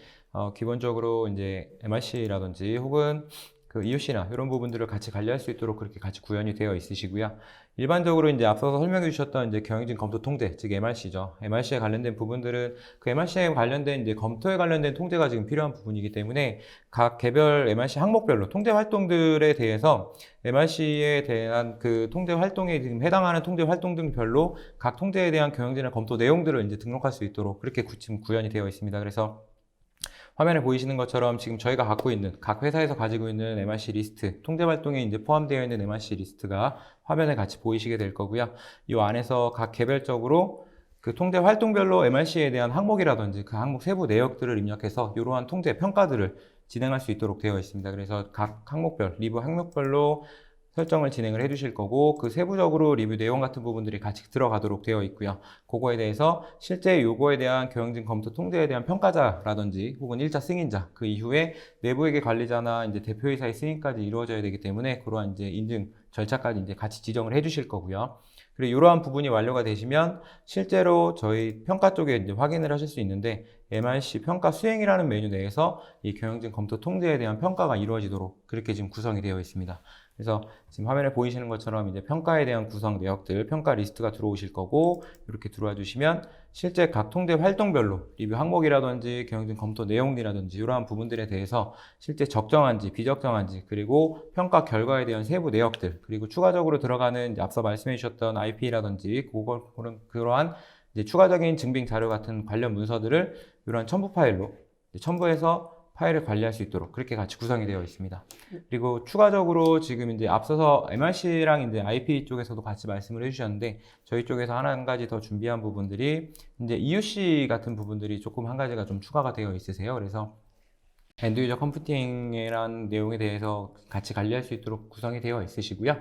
기본적으로 이제 MRC라든지 혹은 그 EUC나 이런 부분들을 같이 관리할 수 있도록 그렇게 같이 구현이 되어 있으시고요. 일반적으로 이제 앞서서 설명해 주셨던 이제 경영진 검토 통제, 즉 MRC죠. MRC에 관련된 부분들은 그 MRC에 관련된 이제 검토에 관련된 통제가 지금 필요한 부분이기 때문에 각 개별 MRC 항목별로 통제 활동들에 대해서 MRC에 대한 그 통제 활동에 지금 해당하는 통제 활동 등별로 각 통제에 대한 경영진의 검토 내용들을 이제 등록할 수 있도록 그렇게 지금 구현이 되어 있습니다. 그래서 화면에 보이시는 것처럼 지금 저희가 갖고 있는 각 회사에서 가지고 있는 MRC 리스트, 통제 활동에 이제 포함되어 있는 MRC 리스트가 화면에 같이 보이시게 될 거고요. 이 안에서 각 개별적으로 그 통제 활동별로 MRC에 대한 항목이라든지 그 항목 세부 내역들을 입력해서 이러한 통제 평가들을 진행할 수 있도록 되어 있습니다. 그래서 각 항목별, 리뷰 항목별로 설정을 진행을 해 주실 거고, 그 세부적으로 리뷰 내용 같은 부분들이 같이 들어가도록 되어 있고요. 그거에 대해서 실제 요거에 대한 경영진 검토 통제에 대한 평가자라든지 혹은 1차 승인자, 그 이후에 내부회계 관리자나 이제 대표이사의 승인까지 이루어져야 되기 때문에 그러한 이제 인증 절차까지 이제 같이 지정을 해 주실 거고요. 그리고 이러한 부분이 완료가 되시면 실제로 저희 평가 쪽에 이제 확인을 하실 수 있는데, MRC 평가 수행이라는 메뉴 내에서 이 경영진 검토 통제에 대한 평가가 이루어지도록 그렇게 지금 구성이 되어 있습니다. 그래서 지금 화면에 보이시는 것처럼 이제 평가에 대한 구성 내역들, 평가 리스트가 들어오실 거고, 이렇게 들어와 주시면 실제 각 통제 활동별로 리뷰 항목이라든지 경영진 검토 내용이라든지 이러한 부분들에 대해서 실제 적정한지 비적정한지, 그리고 평가 결과에 대한 세부 내역들, 그리고 추가적으로 들어가는 이제 앞서 말씀해 주셨던 IP라든지 그러한 이제 추가적인 증빙 자료 같은 관련 문서들을 이러한 첨부 파일로 첨부해서 파일을 관리할 수 있도록 그렇게 같이 구성이 되어 있습니다. 그리고 추가적으로 지금 이제 앞서서 MRC랑 이제 IP 쪽에서도 같이 말씀을 해주셨는데, 저희 쪽에서 한 가지 더 준비한 부분들이 이제 EUC 같은 부분들이 조금 한 가지가 좀 추가가 되어 있으세요. 그래서 엔드유저 컴퓨팅이라는 내용에 대해서 같이 관리할 수 있도록 구성이 되어 있으시고요.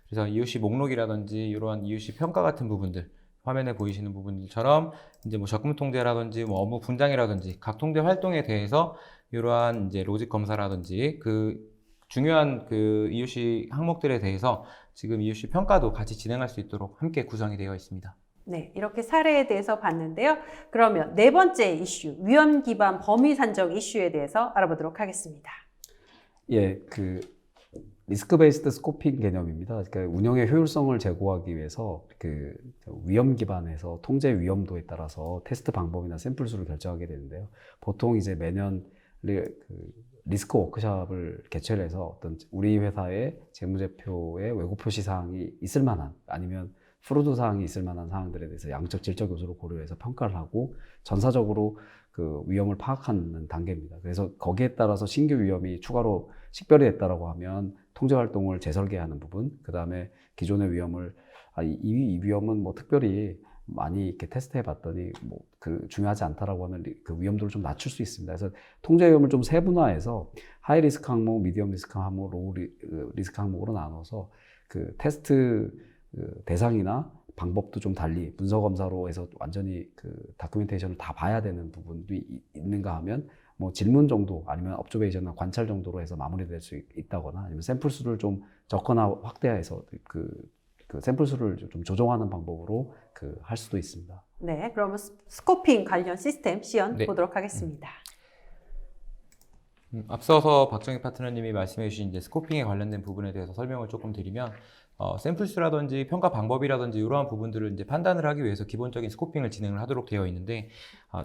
그래서 EUC 목록이라든지 이러한 EUC 평가 같은 부분들, 화면에 보이시는 부분들처럼 이제 뭐 적금 통제라든지 뭐 업무 분장이라든지 각 통제 활동에 대해서 이러한 이제 로직 검사라든지 그 중요한 그 EUC 항목들에 대해서 지금 EUC 평가도 같이 진행할 수 있도록 함께 구성이 되어 있습니다. 네, 이렇게 사례에 대해서 봤는데요. 그러면 네 번째 이슈, 위험 기반 범위 산정 이슈에 대해서 알아보도록 하겠습니다. 예, 그 리스크 베이스드 스코핑 개념입니다. 그러니까 운영의 효율성을 제고하기 위해서 그 위험 기반에서 통제 위험도에 따라서 테스트 방법이나 샘플 수를 결정하게 되는데요. 보통 이제 매년 리스크 워크숍을 개최를 해서 어떤 우리 회사의 재무제표에 왜곡 표시 사항이 있을 만한, 아니면 프로드 사항이 있을 만한 사항들에 대해서 양적 질적 요소를 고려해서 평가를 하고 전사적으로 그 위험을 파악하는 단계입니다. 그래서 거기에 따라서 신규 위험이 추가로 식별이 됐다라고 하면 통제 활동을 재설계하는 부분, 그 다음에 기존의 위험을 이 위험은 뭐 특별히 많이 이렇게 테스트해 봤더니 뭐 그 중요하지 않다라고 하는 그 위험도를 좀 낮출 수 있습니다. 그래서 통제 위험을 좀 세분화해서 하이 리스크 항목, 미디엄 리스크 항목, 로우 리스크 항목으로 나눠서 그 테스트 대상이나 방법도 좀 달리 문서 검사로 해서 완전히 그 다큐멘테이션을 다 봐야 되는 부분도 있는가 하면 뭐 질문 정도, 아니면 업저베이션이나 관찰 정도로 해서 마무리될 수 있다거나, 아니면 샘플 수를 좀 적거나 확대해서 그 샘플 수를 좀 조정하는 방법으로 할 수도 있습니다. 네, 그러면 스코핑 관련 시스템 시연 네. 보도록 하겠습니다. 앞서서 박정희 파트너님이 말씀해 주신 이제 스코핑에 관련된 부분에 대해서 설명을 조금 드리면, 샘플 수라든지 평가 방법이라든지 이러한 부분들을 이제 판단을 하기 위해서 기본적인 스코핑을 진행을 하도록 되어 있는데,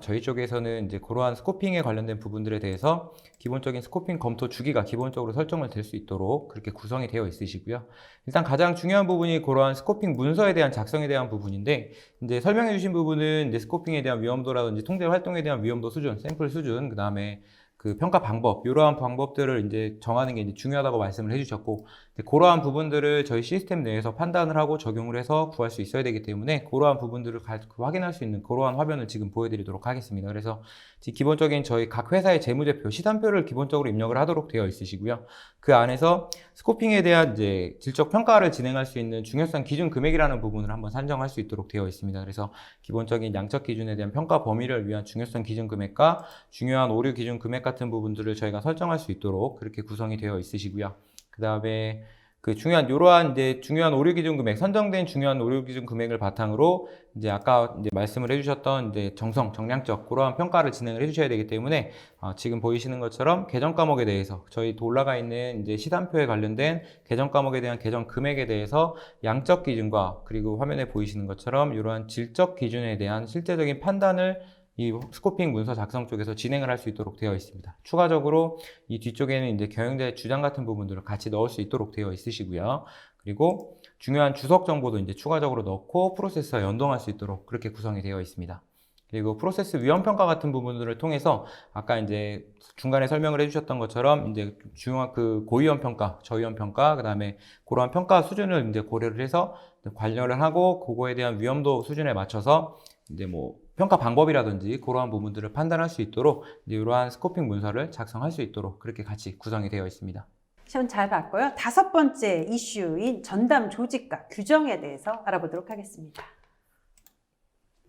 저희 쪽에서는 이제 그러한 스코핑에 관련된 부분들에 대해서 기본적인 스코핑 검토 주기가 기본적으로 설정을 될 수 있도록 그렇게 구성이 되어 있으시고요. 일단 가장 중요한 부분이 그러한 스코핑 문서에 대한 작성에 대한 부분인데, 이제 설명해 주신 부분은 이제 스코핑에 대한 위험도라든지 통제 활동에 대한 위험도 수준, 샘플 수준, 그 다음에 그 평가 방법, 이러한 방법들을 이제 정하는 게 이제 중요하다고 말씀을 해주셨고, 그러한 부분들을 저희 시스템 내에서 판단을 하고 적용을 해서 구할 수 있어야 되기 때문에 그러한 부분들을 확인할 수 있는 그러한 화면을 지금 보여드리도록 하겠습니다. 그래서 기본적인 저희 각 회사의 재무제표, 시단표를 기본적으로 입력을 하도록 되어 있으시고요. 그 안에서 스코핑에 대한 이제 질적 평가를 진행할 수 있는 중요성 기준 금액이라는 부분을 한번 산정할 수 있도록 되어 있습니다. 그래서 기본적인 양적 기준에 대한 평가 범위를 위한 중요성 기준 금액과 중요한 오류 기준 금액 같은 부분들을 저희가 설정할 수 있도록 그렇게 구성이 되어 있으시고요. 그 다음에 그 이러한 이제 중요한 오류 기준 금액, 선정된 중요한 오류 기준 금액을 바탕으로 이제 아까 이제 말씀을 해주셨던 이제 정량적 그러한 평가를 진행을 해주셔야 되기 때문에, 지금 보이시는 것처럼 계정 과목에 대해서 저희 올라가 있는 이제 시단표에 관련된 계정 과목에 대한 계정 금액에 대해서 양적 기준과, 그리고 화면에 보이시는 것처럼 이러한 질적 기준에 대한 실제적인 판단을 이 스코핑 문서 작성 쪽에서 진행을 할 수 있도록 되어 있습니다. 추가적으로 이 뒤쪽에는 이제 경영자의 주장 같은 부분들을 같이 넣을 수 있도록 되어 있으시고요. 그리고 중요한 주석 정보도 이제 추가적으로 넣고 프로세스와 연동할 수 있도록 그렇게 구성이 되어 있습니다. 그리고 프로세스 위험 평가 같은 부분들을 통해서 아까 이제 중간에 설명을 해주셨던 것처럼 이제 중요한 그 고위험 평가, 저위험 평가, 그 다음에 그러한 평가 수준을 이제 고려를 해서 관련을 하고 그거에 대한 위험도 수준에 맞춰서 이제 뭐 평가 방법이라든지 그러한 부분들을 판단할 수 있도록 이러한 스코핑 문서를 작성할 수 있도록 그렇게 같이 구성이 되어 있습니다. 시연 잘 봤고요. 다섯 번째 이슈인 전담 조직과 규정에 대해서 알아보도록 하겠습니다.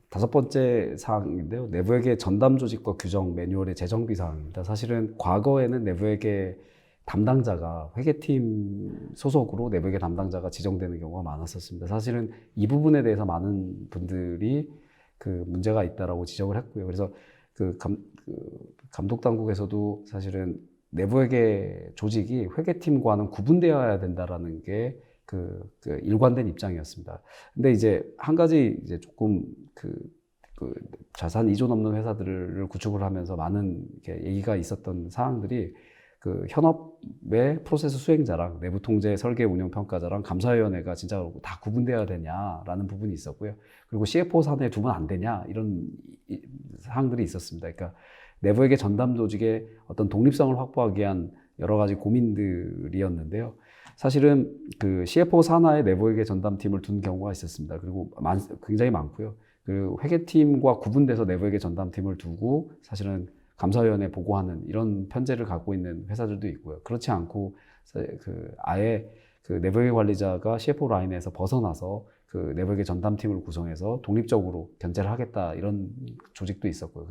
다섯 번째 사항인데요. 내부회계 전담 조직과 규정 매뉴얼의 재정비 사항입니다. 사실은 과거에는 내부회계 담당자가 회계팀 소속으로 내부회계 담당자가 지정되는 경우가 많았었습니다. 사실은 이 부분에 대해서 많은 분들이 그 문제가 있다라고 지적을 했고요. 그래서 감독 당국에서도 사실은 내부회계 조직이 회계팀과는 구분되어야 된다라는 게 그 일관된 입장이었습니다. 근데 이제 한 가지 이제 조금 그 자산 이존 없는 회사들을 구축을 하면서 많은 이렇게 얘기가 있었던 사항들이 그 현업의 프로세스 수행자랑 내부 통제 설계 운영 평가자랑 감사위원회가 진짜 다 구분되어야 되냐라는 부분이 있었고요. 그리고 CFO 산하에 두면 안 되냐 이런 사항들이 있었습니다. 그러니까 내부에게 전담 조직의 어떤 독립성을 확보하기 위한 여러 가지 고민들이었는데요. 사실은 그 CFO 산하에 내부에게 전담팀을 둔 경우가 있었습니다. 그리고 굉장히 많고요. 그 회계팀과 구분돼서 내부에게 전담팀을 두고 사실은 감사위원회에 보고하는 이런 편제를 갖고 있는 회사들도 있고요. 그렇지 않고 아예 그 내부회계 관리자가 CFO 라인에서 벗어나서 그 내부회계 전담팀을 구성해서 독립적으로 견제를 하겠다 이런 조직도 있었고요.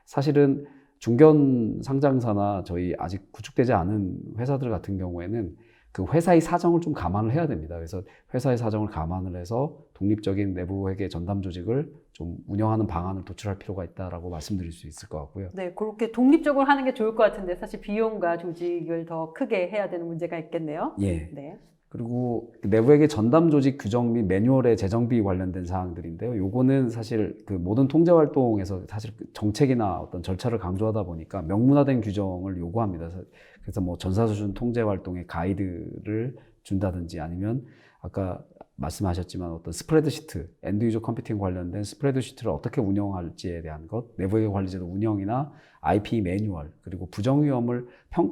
사실은 중견 상장사나 저희 아직 구축되지 않은 회사들 같은 경우에는 그 회사의 사정을 좀 감안을 해야 됩니다. 그래서 회사의 사정을 감안을 해서 독립적인 내부 회계 전담 조직을 좀 운영하는 방안을 도출할 필요가 있다라고 말씀드릴 수 있을 것 같고요. 네, 그렇게 독립적으로 하는 게 좋을 것 같은데 사실 비용과 조직을 더 크게 해야 되는 문제가 있겠네요. 예. 네. 그리고 내부회계 전담 조직 규정 및 매뉴얼의 재정비 관련된 사항들인데요. 요거는 사실 그 모든 통제 활동에서 사실 정책이나 어떤 절차를 강조하다 보니까 명문화된 규정을 요구합니다. 그래서 뭐 전사수준 통제 활동의 가이드를 준다든지 아니면 아까 말씀하셨지만 어떤 스프레드시트, 엔드유저 컴퓨팅 관련된 스프레드시트를 어떻게 운영할지에 대한 것, 내부회계 관리제도 운영이나 IP 매뉴얼, 그리고 부정위험을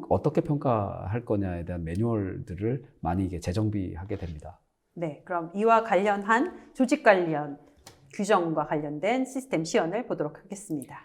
어떻게 평가할 거냐에 대한 매뉴얼들을 많이 이게 재정비하게 됩니다. 네, 그럼 이와 관련한 조직 관련 규정과 관련된 시스템 시연을 보도록 하겠습니다.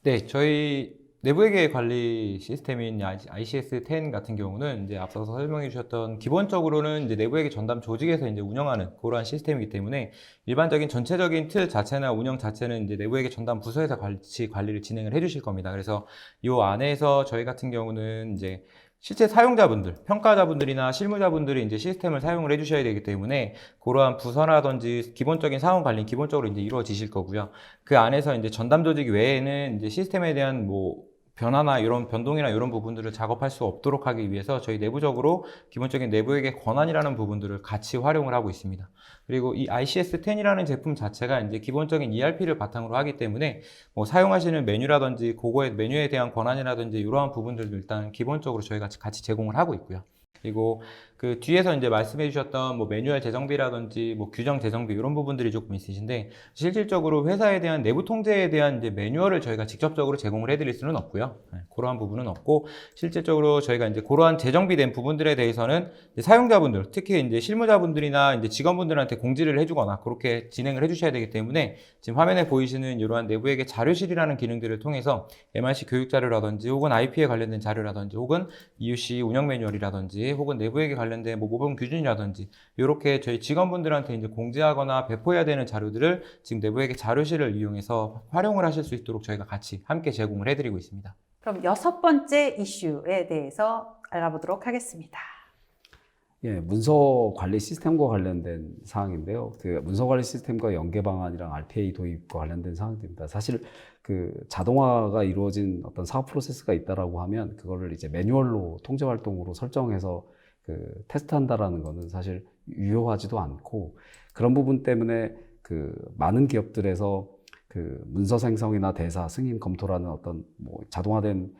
네, 저희 내부회계 관리 시스템인 ICS-10 같은 경우는 이제 앞서서 설명해 주셨던 기본적으로는 이제 내부회계 전담 조직에서 이제 운영하는 그러한 시스템이기 때문에 일반적인 전체적인 틀 자체나 운영 자체는 이제 내부회계 전담 부서에서 같이 관리를 진행을 해 주실 겁니다. 그래서 이 안에서 저희 같은 경우는 이제 실제 사용자분들, 평가자분들이나 실무자분들이 이제 시스템을 사용을 해주셔야 되기 때문에 그러한 부서라든지 기본적인 사원 관리는 기본적으로 이제 이루어지실 거고요. 그 안에서 이제 전담 조직 외에는 이제 시스템에 대한 뭐 변화나 이런 변동이나 이런 부분들을 작업할 수 없도록 하기 위해서 저희 내부적으로 기본적인 내부에게 권한이라는 부분들을 같이 활용을 하고 있습니다. 그리고 이 ICS-10이라는 제품 자체가 이제 기본적인 ERP를 바탕으로 하기 때문에 뭐 사용하시는 메뉴라든지 그거의 메뉴에 대한 권한이라든지 이러한 부분들도 일단 기본적으로 저희가 같이 제공을 하고 있고요. 그리고 그 뒤에서 이제 말씀해 주셨던 뭐 매뉴얼 재정비라든지 뭐 규정 재정비 이런 부분들이 조금 있으신데 실질적으로 회사에 대한 내부 통제에 대한 이제 매뉴얼을 저희가 직접적으로 제공을 해드릴 수는 없고요. 네, 그러한 부분은 없고 실질적으로 저희가 이제 그러한 재정비된 부분들에 대해서는 이제 사용자분들 특히 이제 실무자분들이나 이제 직원분들한테 공지를 해주거나 그렇게 진행을 해주셔야 되기 때문에 지금 화면에 보이시는 이러한 내부에게 자료실이라는 기능들을 통해서 MRC 교육 자료라든지 혹은 IP에 관련된 자료라든지 혹은 EUC 운영 매뉴얼이라든지 혹은 내부에게 관련된 뭐 모범 규준이라든지 이렇게 저희 직원분들한테 이제 공지하거나 배포해야 되는 자료들을 지금 내부에게 자료실을 이용해서 활용을 하실 수 있도록 저희가 같이 함께 제공을 해드리고 있습니다. 그럼 6번째 이슈에 대해서 알아보도록 하겠습니다. 예, 문서 관리 시스템과 관련된 사항인데요. 그 문서 관리 시스템과 연계 방안이랑 RPA 도입과 관련된 사항들입니다. 사실 그 자동화가 이루어진 어떤 사업 프로세스가 있다라고 하면 그거를 이제 매뉴얼로 통제 활동으로 설정해서 그 테스트한다라는 거는 사실 유효하지도 않고 그런 부분 때문에 그 많은 기업들에서 그 문서 생성이나 대사, 승인, 검토라는 어떤 뭐 자동화된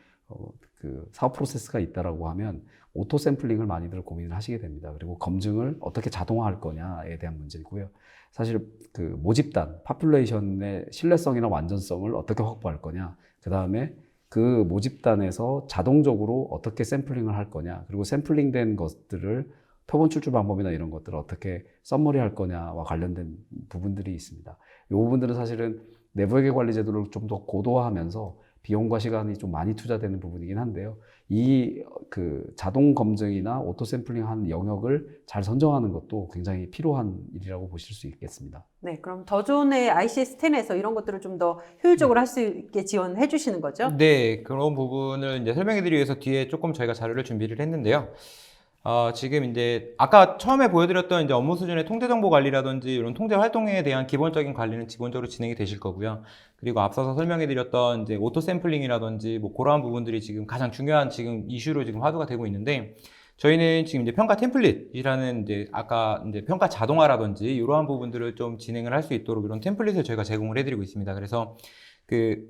그 사업 프로세스가 있다라고 하면 오토 샘플링을 많이들 고민을 하시게 됩니다. 그리고 검증을 어떻게 자동화할 거냐에 대한 문제고요. 사실 그 모집단, 파퓰레이션의 신뢰성이나 완전성을 어떻게 확보할 거냐, 그 다음에 그 모집단에서 자동적으로 어떻게 샘플링을 할 거냐, 그리고 샘플링된 것들을 표본 출출 방법이나 이런 것들을 어떻게 썸머리 할 거냐와 관련된 부분들이 있습니다. 이 부분들은 사실은 내부회계 관리 제도를 좀 더 고도화하면서 비용과 시간이 좀 많이 투자되는 부분이긴 한데요. 이 그 자동 검증이나 오토 샘플링 하는 영역을 잘 선정하는 것도 굉장히 필요한 일이라고 보실 수 있겠습니다. 네, 그럼 더존의 ICS-10에서 이런 것들을 좀 더 효율적으로 할 수 있게 지원해 주시는 거죠? 네, 그런 부분을 이제 설명해 드리기 위해서 뒤에 조금 저희가 자료를 준비를 했는데요. 지금 이제 아까 처음에 보여드렸던 이제 업무 수준의 통제 정보 관리라든지 이런 통제 활동에 대한 기본적인 관리는 기본적으로 진행이 되실 거고요. 그리고 앞서서 설명해드렸던 이제 오토 샘플링이라든지 뭐 그러한 부분들이 지금 가장 중요한 지금 이슈로 지금 화두가 되고 있는데, 저희는 지금 이제 평가 템플릿이라는 이제 아까 이제 평가 자동화라든지 이러한 부분들을 좀 진행을 할 수 있도록 이런 템플릿을 저희가 제공을 해드리고 있습니다. 그래서 그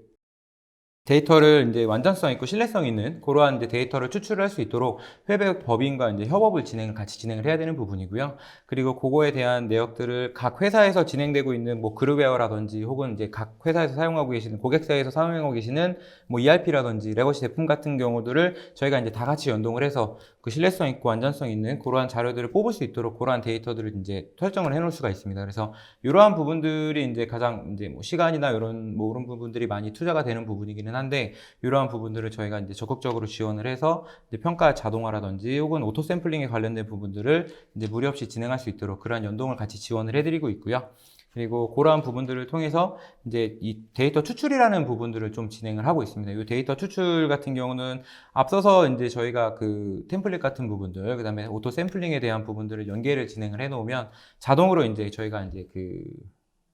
데이터를 이제 완전성 있고 신뢰성 있는 그러한 이제 데이터를 추출을 할 수 있도록 회계 법인과 이제 협업을 같이 진행을 해야 되는 부분이고요. 그리고 그거에 대한 내역들을 각 회사에서 진행되고 있는 뭐 그룹웨어라든지 혹은 이제 각 회사에서 사용하고 계시는 고객사에서 사용하고 계시는 뭐 ERP라든지 레거시 제품 같은 경우들을 저희가 이제 다 같이 연동을 해서 그 신뢰성 있고 안전성 있는 그러한 자료들을 뽑을 수 있도록 그러한 데이터들을 이제 설정을 해 놓을 수가 있습니다. 그래서 이러한 부분들이 이제 가장 이제 뭐 시간이나 이런 뭐 그런 부분들이 많이 투자가 되는 부분이기는 한데, 이러한 부분들을 저희가 이제 적극적으로 지원을 해서 이제 평가 자동화라든지 혹은 오토 샘플링에 관련된 부분들을 이제 무리 없이 진행할 수 있도록 그러한 연동을 같이 지원을 해드리고 있고요. 그리고 그러한 부분들을 통해서 이제 이 데이터 추출이라는 부분들을 좀 진행을 하고 있습니다. 이 데이터 추출 같은 경우는 앞서서 이제 저희가 그 템플릿 같은 부분들, 그다음에 오토 샘플링에 대한 부분들을 연계를 진행을 해 놓으면 자동으로 이제 저희가 이제 그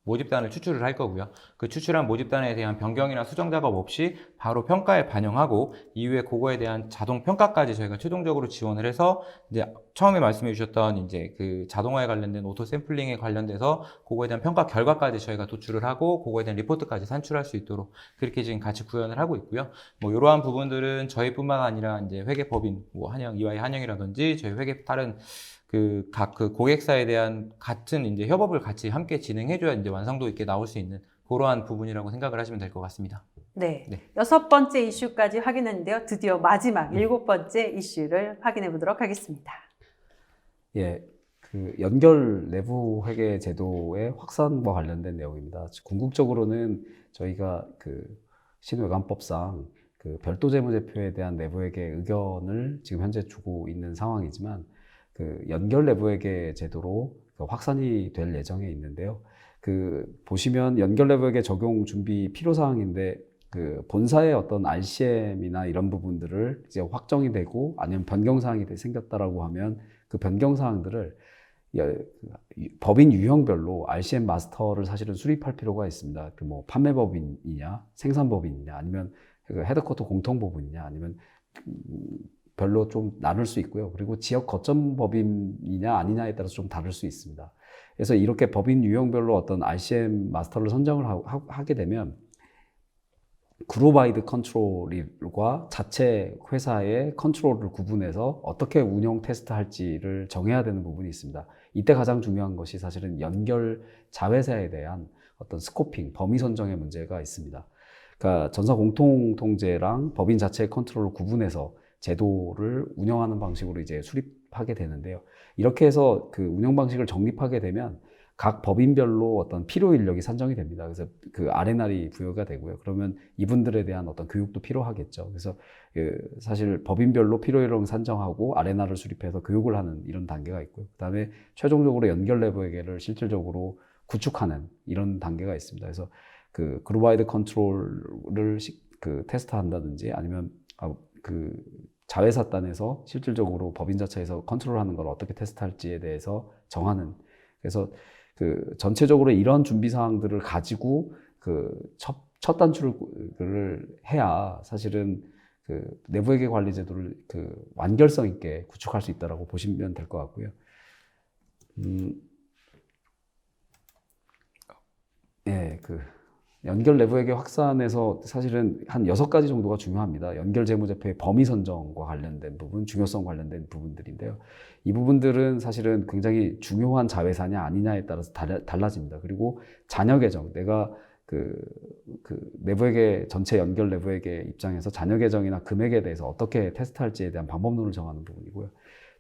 모집단을 추출을 할 거고요. 그 추출한 모집단에 대한 변경이나 수정 작업 없이 바로 평가에 반영하고 이후에 그거에 대한 자동 평가까지 저희가 최종적으로 지원을 해서 이제 처음에 말씀해 주셨던 이제 그 자동화에 관련된 오토 샘플링에 관련돼서 그거에 대한 평가 결과까지 저희가 도출을 하고 그거에 대한 리포트까지 산출할 수 있도록 그렇게 지금 같이 구현을 하고 있고요. 뭐 이러한 부분들은 저희뿐만 아니라 이제 회계법인, 뭐 한영, EY 한영이라든지 저희 회계 다른 각 고객사에 대한 같은 이제 협업을 같이 함께 진행해줘야 이제 완성도 있게 나올 수 있는 그러한 부분이라고 생각을 하시면 될 것 같습니다. 네. 네. 6번째 이슈까지 확인했는데요. 드디어 마지막 7번째 이슈를 확인해 보도록 하겠습니다. 예, 그 연결 내부 회계 제도의 확산과 관련된 내용입니다. 궁극적으로는 저희가 그 신외관법상 그 별도 재무제표에 대한 내부 회계 의견을 지금 현재 주고 있는 상황이지만, 그 연결 내부 회계 제도로 확산이 될 예정에 있는데요. 그 보시면 연결 내부 회계 적용 준비 필요 사항인데, 그 본사의 어떤 RCM이나 이런 부분들을 이제 확정이 되고 아니면 변경 사항이 생겼다라고 하면 그 변경 사항들을 법인 유형별로 RCM 마스터를 사실은 수립할 필요가 있습니다. 그 뭐 판매법인이냐, 생산법인이냐, 아니면 그 헤드쿼터 공통법인이냐, 아니면 별로 좀 나눌 수 있고요. 그리고 지역 거점 법인이냐 아니냐에 따라서 좀 다를 수 있습니다. 그래서 이렇게 법인 유형별로 어떤 RCM 마스터를 선정을 하게 되면 그룹 와이드 컨트롤과 자체 회사의 컨트롤을 구분해서 어떻게 운영 테스트 할지를 정해야 되는 부분이 있습니다. 이때 가장 중요한 것이 사실은 연결 자회사에 대한 어떤 스코핑, 범위 선정의 문제가 있습니다. 그러니까 전사 공통 통제랑 법인 자체의 컨트롤을 구분해서 제도를 운영하는 방식으로 이제 수립하게 되는데요. 이렇게 해서 그 운영 방식을 정립하게 되면 각 법인별로 어떤 필요 인력이 산정이 됩니다. 그래서 그 R&R이 부여가 되고요. 그러면 이분들에 대한 어떤 교육도 필요하겠죠. 그래서 그 사실 법인별로 필요 인력 산정하고 R&R을 수립해서 교육을 하는 이런 단계가 있고요. 그다음에 최종적으로 연결 내부 회계를 실질적으로 구축하는 이런 단계가 있습니다. 그래서 그 그룹 와이드 컨트롤을 그 테스트한다든지 아니면 그 자회사단에서 실질적으로 법인 자체에서 컨트롤하는 걸 어떻게 테스트할지에 대해서 정하는, 그래서 그 전체적으로 이런 준비 사항들을 가지고 그 첫 단추를 해야 사실은 그 내부회계 관리 제도를 그 완결성 있게 구축할 수 있다라고 보시면 될 것 같고요. 예, 그 연결 내부회계 확산에서 사실은 한 6가지 정도가 중요합니다. 연결 재무제표의 범위 선정과 관련된 부분, 중요성 관련된 부분들인데요. 이 부분들은 사실은 굉장히 중요한 자회사냐 아니냐에 따라서 달라집니다. 그리고 자녀 계정, 내가 그 내부회계 전체 연결 내부회계 입장에서 자녀 계정이나 금액에 대해서 어떻게 테스트할지에 대한 방법론을 정하는 부분이고요.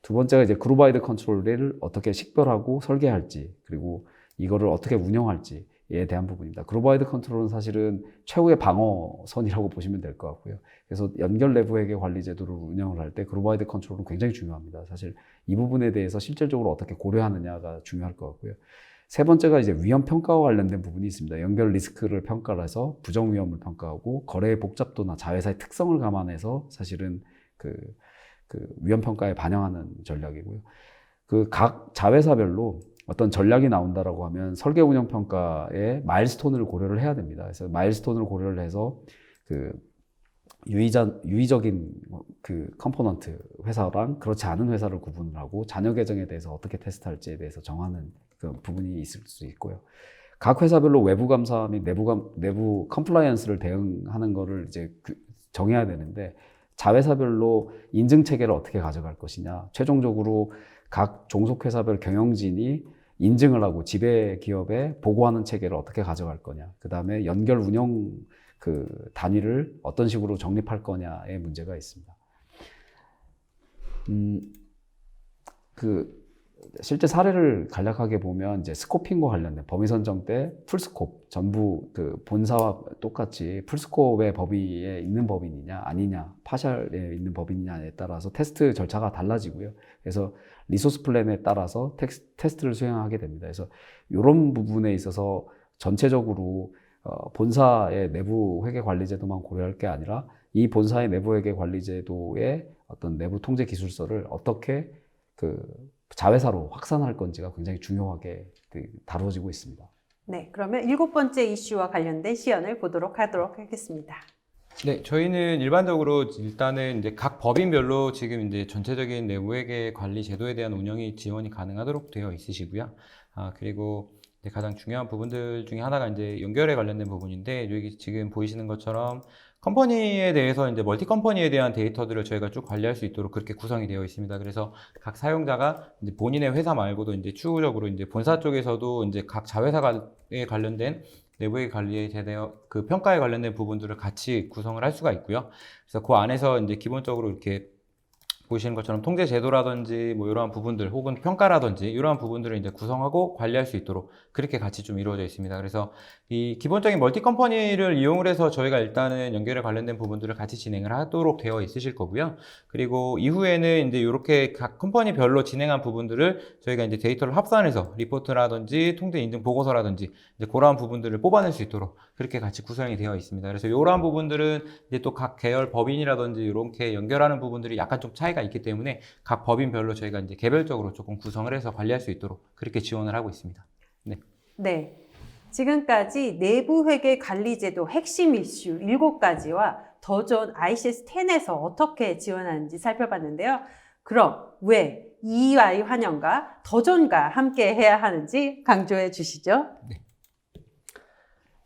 두 번째가 이제 그룹 와이드 컨트롤을 어떻게 식별하고 설계할지, 그리고 이거를 어떻게 운영할지에 대한 부분입니다. 그룹 와이드 컨트롤은 사실은 최후의 방어선이라고 보시면 될 것 같고요. 그래서 연결 내부회계 관리 제도를 운영을 할 때 그룹 와이드 컨트롤은 굉장히 중요합니다. 사실 이 부분에 대해서 실질적으로 어떻게 고려하느냐가 중요할 것 같고요. 세 번째가 이제 위험 평가와 관련된 부분이 있습니다. 연결 리스크를 평가를 해서 부정 위험을 평가하고 거래의 복잡도나 자회사의 특성을 감안해서 사실은 그 그 위험 평가에 반영하는 전략이고요. 그 각 자회사별로 어떤 전략이 나온다라고 하면 설계 운영 평가에 마일스톤을 고려를 해야 됩니다. 그래서 마일스톤을 고려를 해서 그 유의적인 그 컴포넌트 회사랑 그렇지 않은 회사를 구분을 하고 잔여 계정에 대해서 어떻게 테스트할지에 대해서 정하는 그 부분이 있을 수 있고요. 각 회사별로 외부 감사 및 내부 컴플라이언스를 대응하는 거를 이제 정해야 되는데 자회사별로 인증 체계를 어떻게 가져갈 것이냐, 최종적으로 각 종속회사별 경영진이 인증을 하고 지배 기업에 보고하는 체계를 어떻게 가져갈 거냐, 그 다음에 연결 운영 그 단위를 어떤 식으로 정립할 거냐의 문제가 있습니다. 그 실제 사례를 간략하게 보면 이제 스코핑과 관련된 범위 선정 때 풀스콥 전부 그 본사와 똑같이 풀스콥의 범위에 있는 법인이냐 아니냐, 파셜에 있는 법인이냐에 따라서 테스트 절차가 달라지고요. 그래서 리소스 플랜에 따라서 테스트를 수행하게 됩니다. 그래서 이런 부분에 있어서 전체적으로 본사의 내부 회계 관리 제도만 고려할 게 아니라 이 본사의 내부 회계 관리 제도의 어떤 내부 통제 기술서를 어떻게 그 자회사로 확산할 건지가 굉장히 중요하게 다루어지고 있습니다. 네, 그러면 7번째 이슈와 관련된 시연을 보도록 하겠습니다. 네, 저희는 일반적으로 일단은 이제 각 법인별로 지금 이제 전체적인 내부회계 관리 제도에 대한 운영이 지원이 가능하도록 되어 있으시고요. 그리고 이제 가장 중요한 부분들 중에 하나가 이제 연결에 관련된 부분인데, 여기 지금 보이시는 것처럼 컴퍼니에 대해서 이제 멀티 컴퍼니에 대한 데이터들을 저희가 쭉 관리할 수 있도록 그렇게 구성이 되어 있습니다. 그래서 각 사용자가 이제 본인의 회사 말고도 이제 추후적으로 이제 본사 쪽에서도 이제 각 자회사에 관련된 내부의 관리에 대한 그 평가에 관련된 부분들을 같이 구성을 할 수가 있고요. 그래서 그 안에서 이제 기본적으로 이렇게 보시는 것처럼 통제 제도라든지 뭐 이러한 부분들 혹은 평가라든지 이러한 부분들을 이제 구성하고 관리할 수 있도록 그렇게 같이 좀 이루어져 있습니다. 그래서 이 기본적인 멀티 컴퍼니를 이용을 해서 저희가 일단은 연결에 관련된 부분들을 같이 진행을 하도록 되어 있으실 거고요. 그리고 이후에는 이제 이렇게 각 컴퍼니별로 진행한 부분들을 저희가 이제 데이터를 합산해서 리포트라든지 통제 인증 보고서라든지 이제 그러한 부분들을 뽑아낼 수 있도록 그렇게 같이 구성이 되어 있습니다. 그래서 이러한 부분들은 이제 또 각 계열 법인이라든지 이렇게 연결하는 부분들이 약간 좀 차이가 있기 때문에 각 법인별로 저희가 이제 개별적으로 조금 구성을 해서 관리할 수 있도록 그렇게 지원을 하고 있습니다. 네. 네. 지금까지 내부 회계 관리 제도 핵심 이슈 7가지와 더존 ICS 10에서 어떻게 지원하는지 살펴봤는데요. 그럼 왜 EY 환영과 더존과 함께 해야 하는지 강조해 주시죠. 네.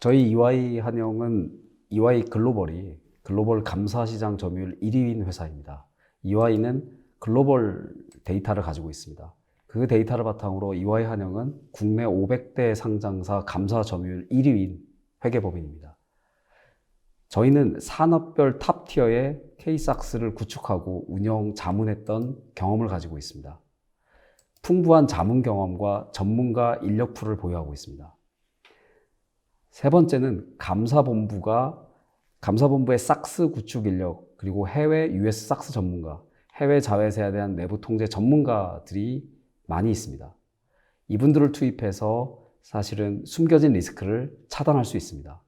저희 EY 한영은 EY 글로벌 감사 시장 점유율 1위인 회사입니다. EY는 글로벌 데이터를 가지고 있습니다. 그 데이터를 바탕으로 EY 한영은 국내 500대 상장사 감사 점유율 1위인 회계법인입니다. 저희는 산업별 탑티어의 K-SAX를 구축하고 운영 자문했던 경험을 가지고 있습니다. 풍부한 자문 경험과 전문가 인력 풀을 보유하고 있습니다. 세 번째는 감사본부의 삭스 구축 인력, 그리고 해외 US 삭스 전문가, 해외 자회사에 대한 내부 통제 전문가들이 많이 있습니다. 이분들을 투입해서 사실은 숨겨진 리스크를 차단할 수 있습니다.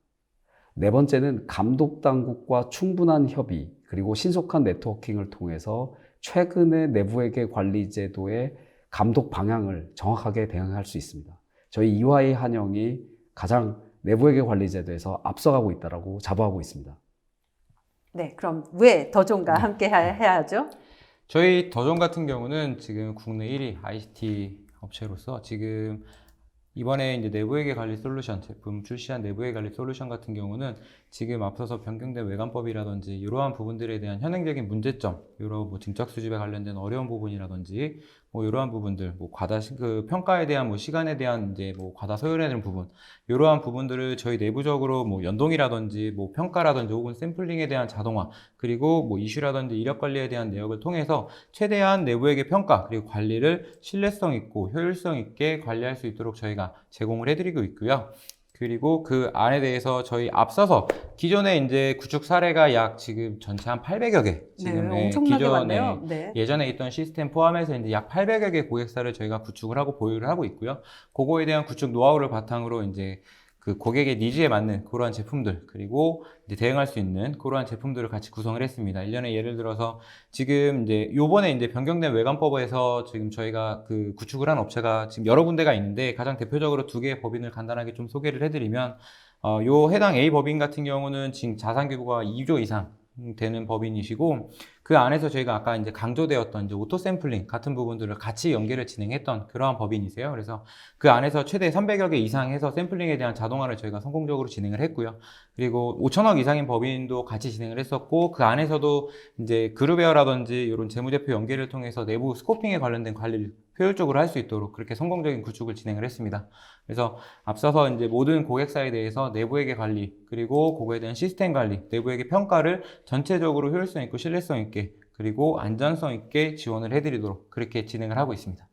네 번째는 감독 당국과 충분한 협의, 그리고 신속한 네트워킹을 통해서 최근의 내부회계 관리 제도의 감독 방향을 정확하게 대응할 수 있습니다. 저희 EY 한영이 가장 내부회계 관리 제도에서 앞서가고 있다고 자부하고 있습니다. 네, 그럼 왜 더존과 함께 해야 하죠? 저희 더존 같은 경우는 지금 국내 1위 ICT 업체로서 지금 이번에 이제 내부회계 관리 솔루션 제품 출시한 내부회계 관리 솔루션 같은 경우는 지금 앞서서 변경된 외관법이라든지 이러한 부분들에 대한 현행적인 문제점, 이런 뭐 증적 수집에 관련된 어려운 부분이라든지 뭐 이러한 부분들, 뭐 그 평가에 대한 뭐 시간에 대한 이제 뭐 과다 소요에 대한 부분, 이러한 부분들을 저희 내부적으로 뭐 연동이라든지 뭐 평가라든지 혹은 샘플링에 대한 자동화, 그리고 뭐 이슈라든지 이력 관리에 대한 내역을 통해서 최대한 내부회계 평가 그리고 관리를 신뢰성 있고 효율성 있게 관리할 수 있도록 저희가 제공을 해드리고 있고요. 그리고 그 안에 대해서 저희 앞서서 기존에 이제 구축 사례가 약 지금 전체 한 800여 개, 지금 네, 엄청나게 기존에 많네요. 네. 예전에 있던 시스템 포함해서 이제 약 800여 개 고객사를 저희가 구축을 하고 보유를 하고 있고요. 그거에 대한 구축 노하우를 바탕으로 이제 그 고객의 니즈에 맞는 그러한 제품들, 그리고 이제 대응할 수 있는 그러한 제품들을 같이 구성을 했습니다. 일련의 예를 들어서 지금 이제 요번에 이제 변경된 외관법에서 지금 저희가 그 구축을 한 업체가 지금 여러 군데가 있는데, 가장 대표적으로 두 개의 법인을 간단하게 좀 소개를 해드리면, 요 해당 A 법인 같은 경우는 지금 자산 규모가 2조 이상 되는 법인이시고, 그 안에서 저희가 아까 이제 강조되었던 이제 오토 샘플링 같은 부분들을 같이 연계를 진행했던 그러한 법인이세요. 그래서 그 안에서 최대 300여 개 이상 해서 샘플링에 대한 자동화를 저희가 성공적으로 진행을 했고요. 그리고 5천억 이상인 법인도 같이 진행을 했었고, 그 안에서도 이제 그룹웨어라든지 이런 재무제표 연계를 통해서 내부 스코핑에 관련된 관리를 효율적으로 할 수 있도록 그렇게 성공적인 구축을 진행을 했습니다. 그래서 앞서서 이제 모든 고객사에 대해서 내부회계 관리, 그리고 그거에 대한 시스템 관리, 내부회계 평가를 전체적으로 효율성 있고 신뢰성 있게, 그리고 안전성 있게 지원을 해드리도록 그렇게 진행을 하고 있습니다.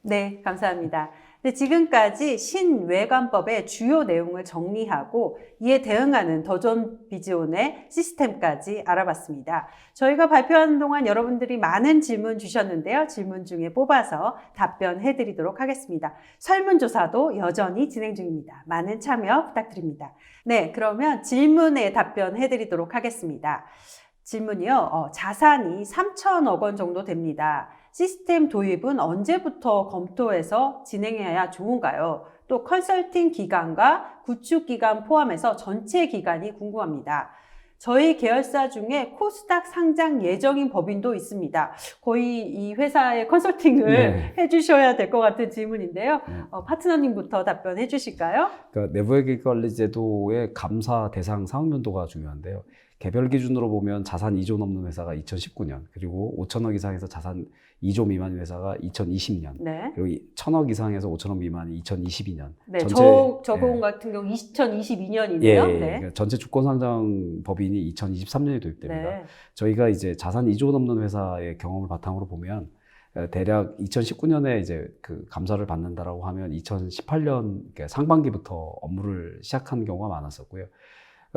네, 감사합니다. 네, 지금까지 신외관법의 주요 내용을 정리하고 이에 대응하는 더존 비즈온의 시스템까지 알아봤습니다. 저희가 발표하는 동안 여러분들이 많은 질문 주셨는데요. 질문 중에 뽑아서 답변해 드리도록 하겠습니다. 설문조사도 여전히 진행 중입니다. 많은 참여 부탁드립니다. 네, 그러면 질문에 답변해 드리도록 하겠습니다. 질문이요. 자산이 3천억 원 정도 됩니다. 시스템 도입은 언제부터 검토해서 진행해야 좋은가요? 또 컨설팅 기간과 구축 기간 포함해서 전체 기간이 궁금합니다. 저희 계열사 중에 코스닥 상장 예정인 법인도 있습니다. 거의 이 회사의 컨설팅을 네. 해주셔야 될 것 같은 질문인데요. 네. 파트너님부터 답변해 주실까요? 그러니까 내부회계관리제도의 감사 대상 상황연도가 중요한데요. 개별 기준으로 보면 자산 2조 넘는 회사가 2019년, 그리고 5천억 이상에서 자산 2조 미만인 회사가 2020년, 네. 그리고 1천억 이상에서 5천억 미만이 2022년. 네, 전체, 저거 같은 경우 2022년이네요. 예, 네. 그러니까 전체 주권상장 법인이 2023년에 도입됩니다. 네. 저희가 이제 자산 2조 넘는 회사의 경험을 바탕으로 보면 대략 2019년에 이제 그 감사를 받는다라고 하면 2018년 상반기부터 업무를 시작한 경우가 많았었고요.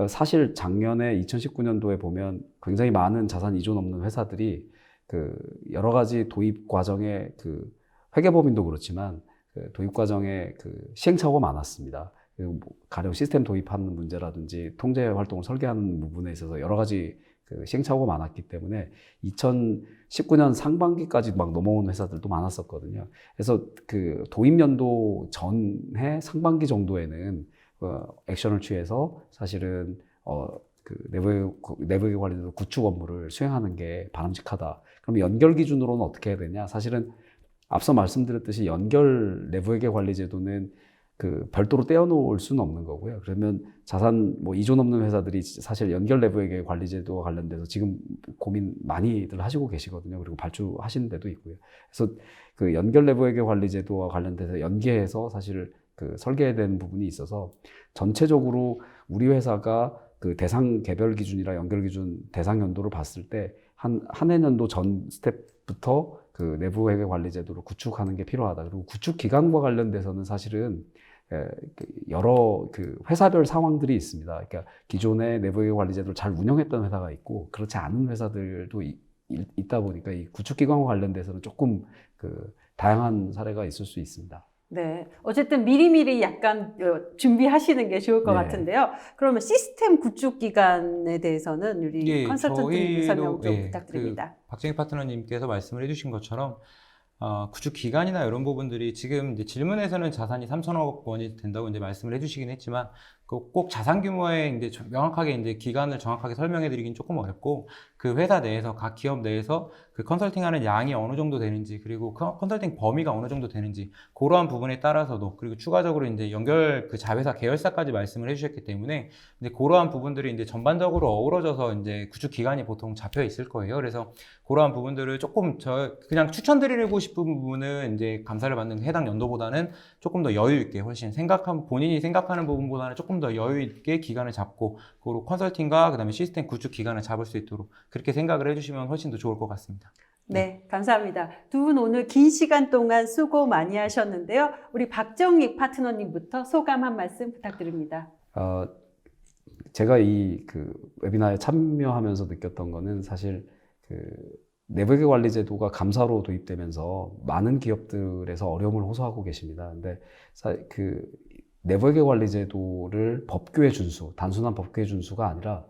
사실 작년에 2019년도에 보면 굉장히 많은 자산 2조 넘는 회사들이 그 여러 가지 도입 과정에 그 회계법인도 그렇지만 그 도입 과정에 그 시행착오가 많았습니다. 가령 시스템 도입하는 문제라든지 통제 활동을 설계하는 부분에 있어서 여러 가지 그 시행착오가 많았기 때문에 2019년 상반기까지 막 넘어온 회사들도 많았었거든요. 그래서 그 도입 연도 전해 상반기 정도에는 액션을 취해서 사실은 그 내부회계 관리도 구축 업무를 수행하는 게 바람직하다. 그럼 연결 기준으로는 어떻게 해야 되냐? 사실은 앞서 말씀드렸듯이 연결 내부회계 관리 제도는 그 별도로 떼어놓을 수는 없는 거고요. 그러면 자산 뭐 2조 넘는 회사들이 사실 연결 내부회계 관리 제도와 관련돼서 지금 고민 많이들 하시고 계시거든요. 그리고 발주하시는 데도 있고요. 그래서 그 연결 내부회계 관리 제도와 관련돼서 연계해서 사실 그 설계된 부분이 있어서 전체적으로 우리 회사가 그 대상 개별 기준이라 연결 기준 대상 연도를 봤을 때 한 해년도 전 스텝부터 그 내부 회계 관리 제도를 구축하는 게 필요하다. 그리고 구축 기간과 관련돼서는 사실은 여러 그 회사별 상황들이 있습니다. 그러니까 기존의 내부 회계 관리 제도를 잘 운영했던 회사가 있고 그렇지 않은 회사들도 있다 보니까 이 구축 기간과 관련돼서는 조금 그 다양한 사례가 있을 수 있습니다. 네. 어쨌든 미리미리 약간 준비하시는 게 좋을 것 네. 같은데요. 그러면 시스템 구축 기간에 대해서는 우리 예, 컨설턴트님 설명 좀 예, 부탁드립니다. 박정희 파트너님께서 말씀을 해주신 것처럼 구축 기간이나 이런 부분들이 지금 이제 질문에서는 자산이 3천억 원이 된다고 이제 말씀을 해주시긴 했지만 꼭 자산 규모에 이제 명확하게 이제 기간을 정확하게 설명해 드리긴 조금 어렵고 그 회사 내에서 각 기업 내에서 그 컨설팅하는 양이 어느 정도 되는지 그리고 컨설팅 범위가 어느 정도 되는지 그러한 부분에 따라서도 그리고 추가적으로 이제 연결 그 자회사 계열사까지 말씀을 해주셨기 때문에 이제 그러한 부분들이 이제 전반적으로 어우러져서 이제 구축 기간이 보통 잡혀 있을 거예요. 그래서 그러한 부분들을 조금 그냥 추천드리고 싶은 부분은 이제 감사를 받는 해당 연도보다는 조금 더 여유 있게 훨씬 본인이 생각하는 부분보다는 조금 더 여유 있게 기간을 잡고 그리고 컨설팅과 그다음에 시스템 구축 기간을 잡을 수 있도록 그렇게 생각을 해주시면 훨씬 더 좋을 것 같습니다. 네, 감사합니다. 두 분 오늘 긴 시간 동안 수고 많이 하셨는데요. 우리 박정희 파트너님부터 소감 한 말씀 부탁드립니다. 제가 이 그 웨비나에 참여하면서 느꼈던 거는 사실 그 내부회계 관리 제도가 감사로 도입되면서 많은 기업들에서 어려움을 호소하고 계십니다. 근데 그 내부회계 관리 제도를 법규의 준수, 단순한 법규의 준수가 아니라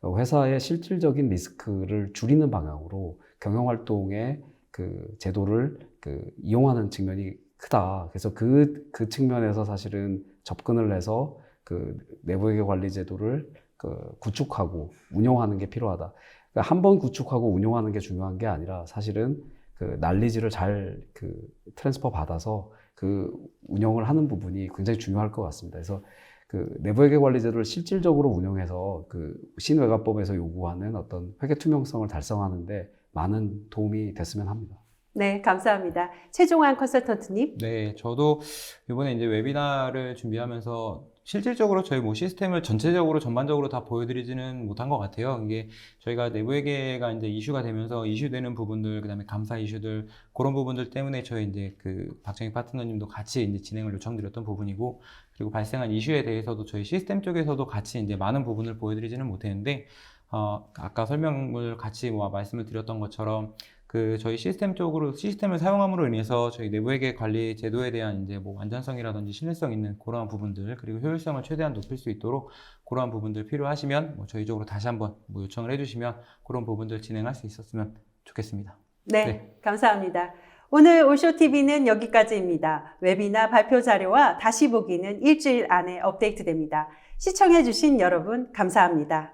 회사의 실질적인 리스크를 줄이는 방향으로 경영활동의 그 제도를 이용하는 측면이 크다. 그래서 그 측면에서 사실은 접근을 해서 그 내부회계 관리 제도를 구축하고 운영하는 게 필요하다. 그러니까 한 번 구축하고 운영하는 게 중요한 게 아니라 사실은 그 난리지를 잘 트랜스퍼 받아서 그 운영을 하는 부분이 굉장히 중요할 것 같습니다. 그래서 그 내부회계 관리 제도를 실질적으로 운영해서 그 신회계법에서 요구하는 어떤 회계 투명성을 달성하는데 많은 도움이 됐으면 합니다. 네, 감사합니다. 최종환 컨설턴트님. 네, 저도 이번에 이제 웨비나를 준비하면서 실질적으로 저희 뭐 시스템을 전체적으로 전반적으로 다 보여드리지는 못한 것 같아요. 이게 저희가 내부회계가 이제 이슈가 되면서 이슈되는 부분들, 그다음에 감사 이슈들 그런 부분들 때문에 저희 이제 그 박정희 파트너님도 같이 이제 진행을 요청드렸던 부분이고, 그리고 발생한 이슈에 대해서도 저희 시스템 쪽에서도 같이 이제 많은 부분을 보여드리지는 못했는데, 아까 설명을 같이 말씀을 드렸던 것처럼 그 저희 시스템 쪽으로 시스템을 사용함으로 인해서 저희 내부회계 관리 제도에 대한 이제 뭐 완전성이라든지 신뢰성 있는 그러한 부분들, 그리고 효율성을 최대한 높일 수 있도록 그러한 부분들 필요하시면 저희 쪽으로 다시 한번 요청을 해주시면 그런 부분들 진행할 수 있었으면 좋겠습니다. 네, 감사합니다. 오늘 오쇼TV는 여기까지입니다. 웨비나 발표 자료와 다시 보기는 일주일 안에 업데이트됩니다. 시청해주신 여러분 감사합니다.